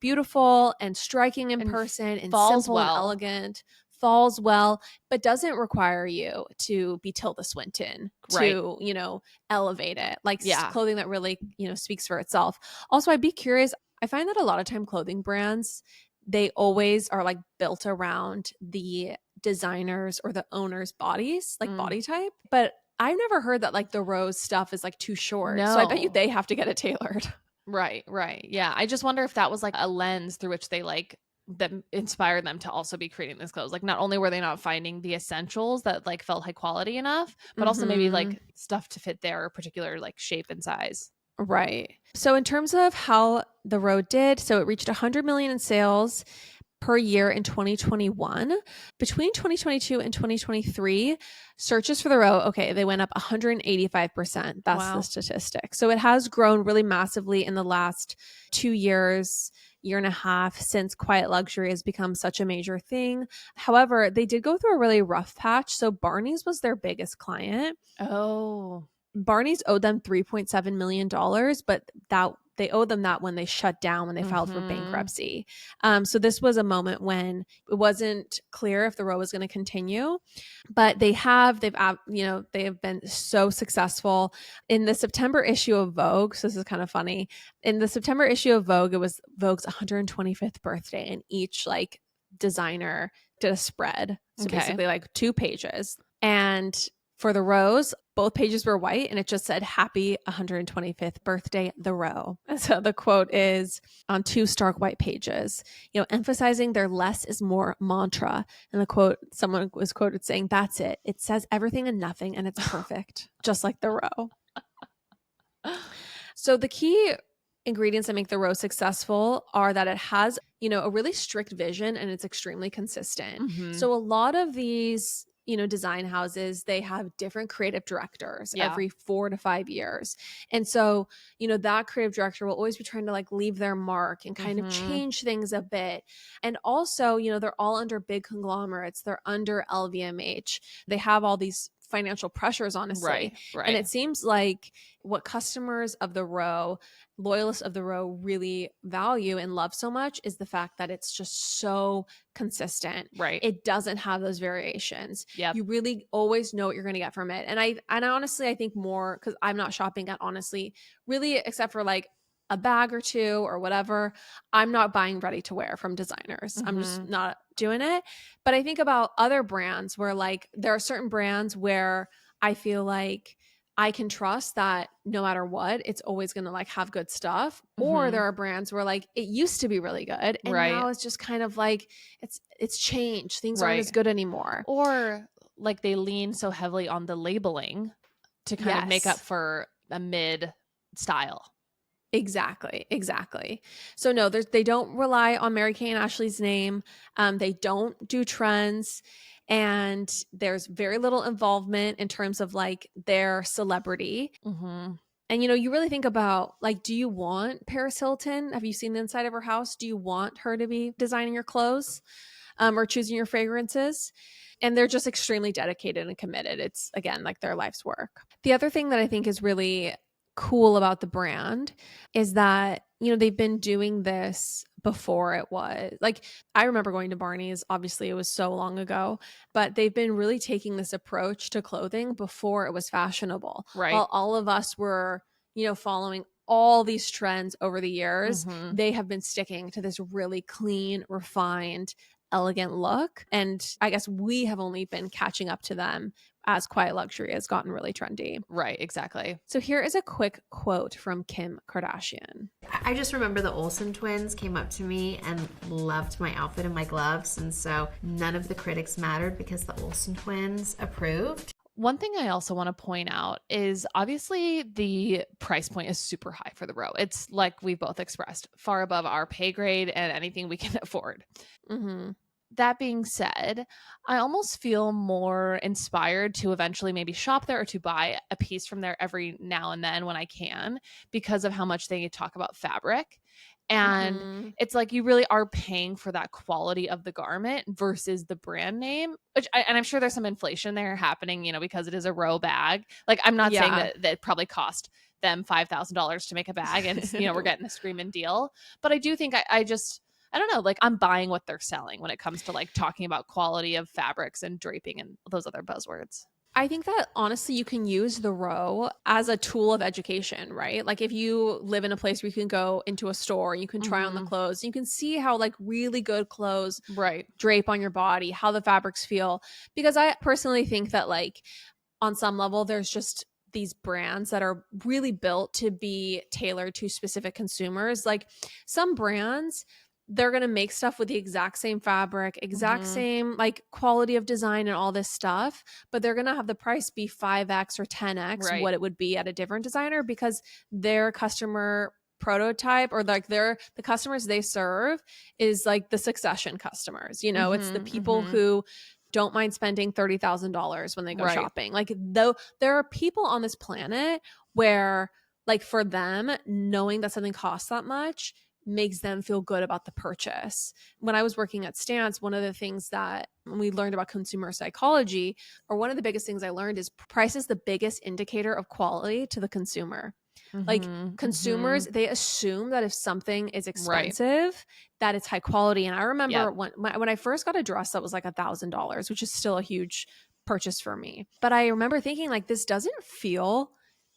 beautiful and striking in person and simple and elegant, falls well, but doesn't require you to be Tilda Swinton to, you know, elevate it. Like clothing that really, you know, speaks for itself. Also, I'd be curious. I find that a lot of time clothing brands, they always are like built around the designers or the owner's bodies, like body type. But I've never heard that like the Rose stuff is like too short. No. So I bet you they have to get it tailored. Right. Yeah. I just wonder if that was like a lens through which they like that inspired them to also be creating this clothes. Like not only were they not finding the essentials that like felt high quality enough, but also maybe like stuff to fit their particular like shape and size. Right. So in terms of how the Row did, so it reached 100 million in sales per year in 2021. Between 2022 and 2023, searches for the Row, okay, they went up 185%. That's the statistic. So it has grown really massively in the last 2 years, year and a half, since quiet luxury has become such a major thing. However, they did go through a really rough patch. So Barney's was their biggest client. Oh. Barney's owed them $3.7 million, but that they owed them that when they shut down, when they filed for bankruptcy. So this was a moment when it wasn't clear if the Row was going to continue, but they've been so successful. In the September issue of Vogue, so this is kind of funny. In the September issue of Vogue, it was Vogue's 125th birthday, and each like designer did a spread. So basically like 2 pages. And for the Rows, both pages were white and it just said happy 125th birthday, the Row. And so the quote is on 2 stark white pages, you know, emphasizing their less is more mantra. And the quote, someone was quoted saying, that's it. It says everything and nothing and it's perfect, just like the Row. So the key ingredients that make the Row successful are that it has, you know, a really strict vision and it's extremely consistent. So a lot of these, you know, design houses, they have different creative directors every 4 to 5 years. And so, you know, that creative director will always be trying to like leave their mark and kind of change things a bit. And also, you know, they're all under big conglomerates. They're under LVMH. They have all these financial pressures, honestly. Right. And it seems like what customers of the Row, loyalists of the Row really value and love so much is the fact that it's just so consistent. Right. It doesn't have those variations. Yep. You really always know what you're going to get from it. And I honestly, I think more because I'm not shopping at honestly, really, except for like a bag or two or whatever, I'm not buying ready to wear from designers. I'm just not doing it. But I think about other brands where like there are certain brands where I feel like I can trust that no matter what, it's always going to like have good stuff. Or there are brands where like it used to be really good and now it's just kind of like it's changed. Things aren't as good anymore. Or like they lean so heavily on the labeling to kind of make up for a mid style. Exactly. So no, they don't rely on Mary-Kate and Ashley's name. They don't do trends. And there's very little involvement in terms of like their celebrity. And, you know, you really think about like, do you want Paris Hilton? Have you seen the inside of her house? Do you want her to be designing your clothes or choosing your fragrances? And they're just extremely dedicated and committed. It's, again, like their life's work. The other thing that I think is really cool about the brand is that, you know, they've been doing this before it was like, I remember going to Barney's, obviously it was so long ago, but they've been really taking this approach to clothing before it was fashionable. While all of us were, you know, following all these trends over the years, they have been sticking to this really clean, refined, elegant look. And I guess we have only been catching up to them as Quiet Luxury has gotten really trendy. Right, exactly. So here is a quick quote from Kim Kardashian. I just remember the Olsen twins came up to me and loved my outfit and my gloves. And so none of the critics mattered because the Olsen twins approved. One thing I also want to point out is obviously the price point is super high for the row. It's like we've both expressed, far above our pay grade and anything we can afford. That being said, I almost feel more inspired to eventually maybe shop there or to buy a piece from there every now and then when I can, because of how much they talk about fabric. And it's like you really are paying for that quality of the garment versus the brand name, and I'm sure there's some inflation there happening, you know, because it is a row bag. Like I'm not saying that it probably cost them $5,000 to make a bag and, you know, we're getting a screaming deal. But I do think I don't know, like I'm buying what they're selling when it comes to like talking about quality of fabrics and draping and those other buzzwords. I think that honestly, you can use the row as a tool of education, right? Like if you live in a place where you can go into a store, you can try on the clothes, you can see how like really good clothes drape on your body, how the fabrics feel. Because I personally think that like on some level, there's just these brands that are really built to be tailored to specific consumers. Like some brands, they're going to make stuff with the exact same fabric, exact same like quality of design and all this stuff, but they're going to have the price be 5x or 10x what it would be at a different designer because their customer prototype or like the customers they serve is like the succession customers, you know, it's the people who don't mind spending $30,000 when they go shopping. Like though there are people on this planet where like for them, knowing that something costs that much makes them feel good about the purchase. When I was working at Stance, one of the things that we learned about consumer psychology, or one of the biggest things I learned is price is the biggest indicator of quality to the consumer. Like consumers, they assume that if something is expensive, that it's high quality. And I remember when I first got a dress that was like $1,000, which is still a huge purchase for me. But I remember thinking like, this doesn't feel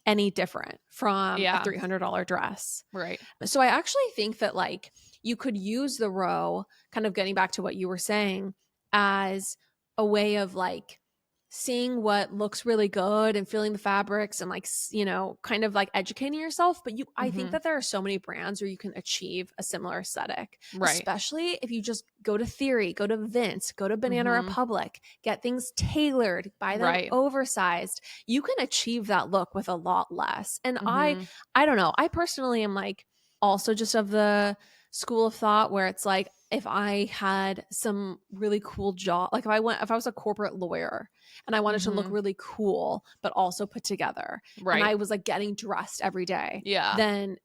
any different from a $300 dress. Right. So I actually think that like you could use the row, kind of getting back to what you were saying, as a way of like seeing what looks really good and feeling the fabrics and like, you know, kind of like educating yourself. But I think that there are so many brands where you can achieve a similar aesthetic, especially if you just go to Theory, go to Vince, go to Banana Republic, get things tailored, buy them oversized. You can achieve that look with a lot less. And I don't know. I personally am like also just of the school of thought where it's like, if I had some really cool job, like if I was a corporate lawyer and I wanted to look really cool, but also put together, and I was like getting dressed every day, then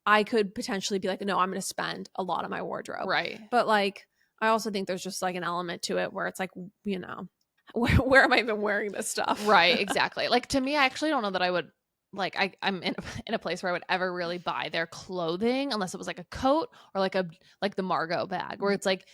I could potentially be like, no, I'm going to spend a lot on my wardrobe. But like, I also think there's just like an element to it where it's like, you know, where am I even wearing this stuff? Exactly. Like to me, I actually don't know that I would, like I'm in a place where I would ever really buy their clothing unless it was like a coat or like the Margot bag, where it's like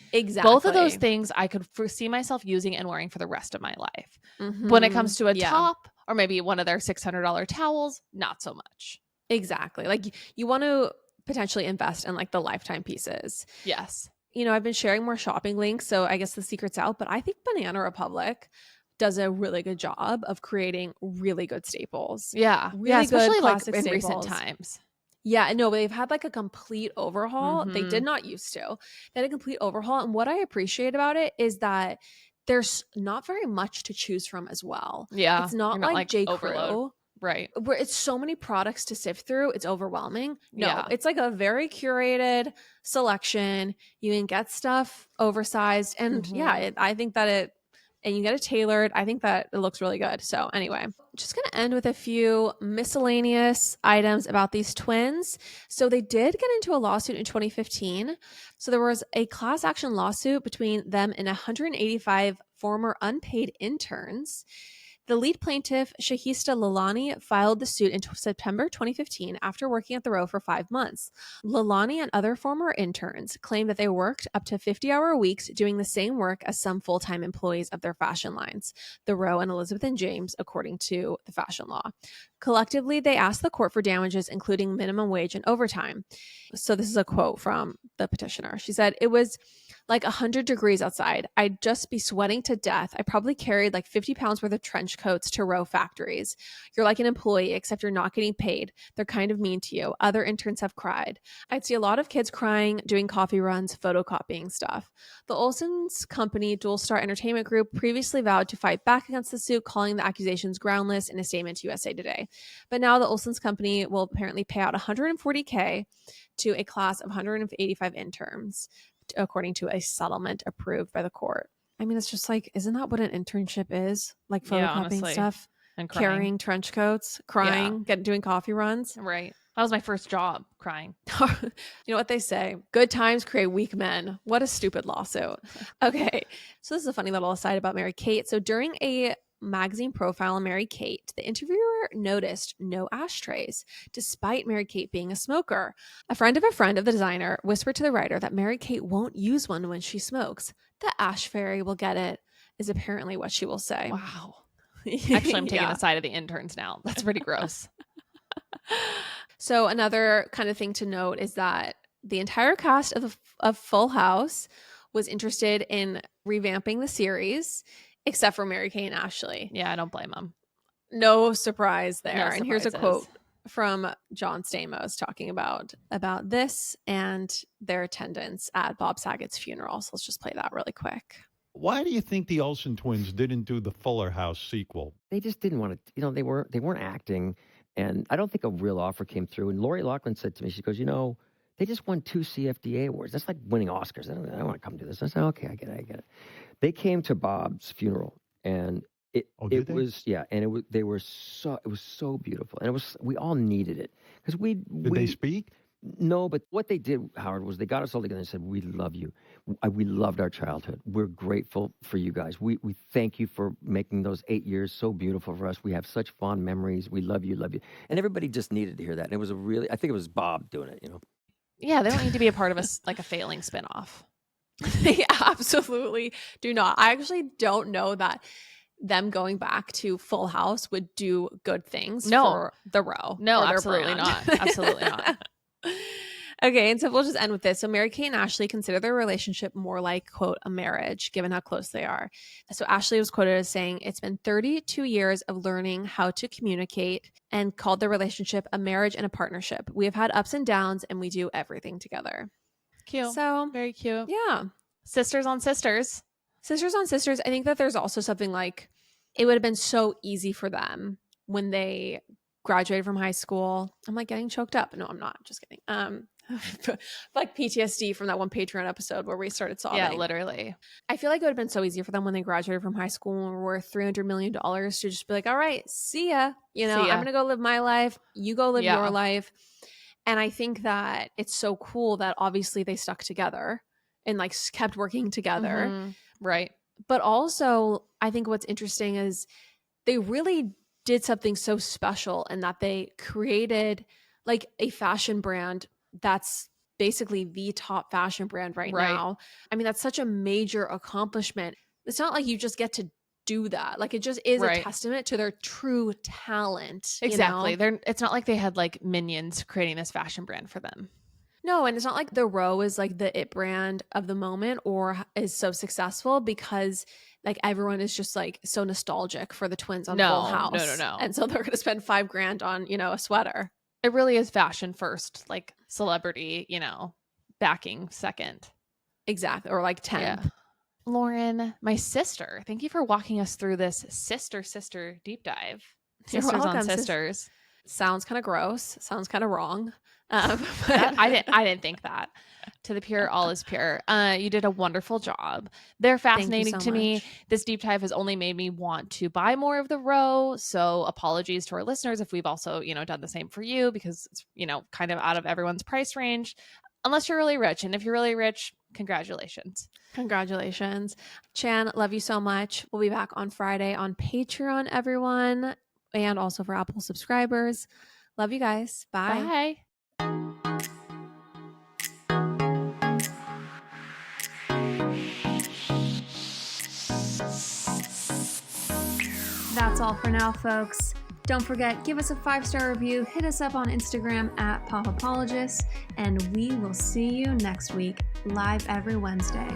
both of those things I could foresee myself using and wearing for the rest of my life. When it comes to a top or maybe one of their $600 towels, not so much. Exactly. Like you want to potentially invest in like the lifetime pieces. Yes. I've been sharing more shopping links, so I guess the secret's out, but I think Banana Republic does a really good job of creating really good staples. Yeah. Really especially good like classic in staples. recent times. Yeah, no, they've had like a complete overhaul. They did not used to. They had a complete overhaul. And what I appreciate about it is that there's not very much to choose from as well. Yeah. It's not You're not like J. overload. Crew, Right. where it's so many products to sift through. It's overwhelming. No, Yeah. it's like a very curated selection. You can get stuff oversized. And yeah, I think that and you get it tailored. I think that it looks really good. So anyway, just going to end with a few miscellaneous items about these twins. So they did get into a lawsuit in 2015. So there was a class action lawsuit between them and 185 former unpaid interns. The lead plaintiff, Shahista Lalani, filed the suit in September 2015 after working at the Row for 5 months. Lalani and other former interns claimed that they worked up to 50-hour weeks doing the same work as some full-time employees of their fashion lines, the Row and Elizabeth and James, according to the fashion law. Collectively, they asked the court for damages, including minimum wage and overtime. So this is a quote from the petitioner. She said, "It was like 100 degrees outside. I'd just be sweating to death. I probably carried like 50 pounds worth of trench coats to Row factories. You're like an employee, except you're not getting paid. They're kind of mean to you. Other interns have cried. I'd see a lot of kids crying, doing coffee runs, photocopying stuff." The Olsen's company, Dualstar Entertainment Group, previously vowed to fight back against the suit, calling the accusations groundless in a statement to USA Today. But now the Olsen's company will apparently pay out $140K to a class of 185 interns, according to a settlement approved by the court. I mean, it's just like, isn't that what an internship is? Like photocopying stuff, and carrying trench coats, crying, doing coffee runs. Right. That was my first job, crying. You know what they say? Good times create weak men. What a stupid lawsuit. Okay. So this is a funny little aside about Mary-Kate. So during a magazine profile on Mary-Kate, the interviewer noticed no ashtrays, despite Mary-Kate being a smoker. A friend of the designer whispered to the writer that Mary-Kate won't use one when she smokes. The ash fairy will get it, is apparently what she will say. Wow. Actually, I'm taking the side of the interns now. That's pretty gross. So another kind of thing to note is that the entire cast of Full House was interested in revamping the series, except for Mary-Kate and Ashley. Yeah, I don't blame them. No surprise there. No and here's a surprises. quote from John Stamos talking about this and their attendance at Bob Saget's funeral. So let's just play that really quick. Why do you think the Olsen twins didn't do the Fuller House sequel? They just didn't want to, they weren't acting. And I don't think a real offer came through. And Lori Loughlin said to me, she goes, they just won 2 CFDA awards. That's like winning Oscars. I don't want to come to this. I said, okay, I get it. They came to Bob's funeral, and it was it was so beautiful, and we all needed it because Did they speak? No, but what they did, Howard, was they got us all together and said, "We love you. We loved our childhood. We're grateful for you guys. We thank you for making those 8 years so beautiful for us. We have such fond memories. We love you, And everybody just needed to hear that. And it was I think it was Bob doing it, Yeah, they don't need to be a part of a failing spinoff. They absolutely do not. I actually don't know that them going back to Full House would do good things for the Row. No, or their absolutely brand. not. Absolutely not. Okay, and so we'll just end with this. So Mary-Kate and Ashley consider their relationship more like, quote, a marriage, given how close they are. So Ashley was quoted as saying, "It's been 32 years of learning how to communicate," and called their relationship a marriage and a partnership. "We have had ups and downs, and we do everything together." Cute. So very cute. Yeah. Sisters on sisters. Sisters on sisters. I think that there's also something like, it would have been so easy for them when they graduated from high school. I'm like getting choked up. No, I'm not. Just kidding. Like PTSD from that one Patreon episode where we started sobbing. Yeah, literally. I feel like it would have been so easy for them when they graduated from high school and were worth $300 million to just be like, all right, see ya. I'm going to go live my life. You go live your life. And I think that it's so cool that obviously they stuck together and like kept working together. Mm-hmm. Right. But also, I think what's interesting is they really did something so special in that they created like a fashion brand that's basically the top fashion brand right now. I mean, that's such a major accomplishment. It's not like you just get to do that. Like, it just is a testament to their true talent. Exactly. It's not like they had like minions creating this fashion brand for them. No, and it's not like the row is like the it brand of the moment or is so successful because like everyone is just like so nostalgic for the twins on Full House. No. And so they're going to spend $5,000 on, you know, a sweater. It really is fashion first, like celebrity, you know, backing second. Exactly. Or like 10. Yeah. Lauren, my sister, thank you for walking us through this sister deep dive. You're Sisters welcome, on sisters. Sounds kind of gross. Sounds kind of wrong. I didn't think that. To the pure, all is pure. You did a wonderful job. They're fascinating so to me. much. This deep dive has only made me want to buy more of the row. So apologies to our listeners if we've also, you know, done the same for you because it's, you know, kind of out of everyone's price range. Unless you're really rich. And if you're really rich, congratulations. Congratulations. Chan, love you so much. We'll be back on Friday on Patreon, everyone. And also for Apple subscribers. Love you guys. Bye. Bye. That's all for now, folks. Don't forget, give us a 5-star review, hit us up on Instagram at Popapologists, and we will see you next week, live every Wednesday.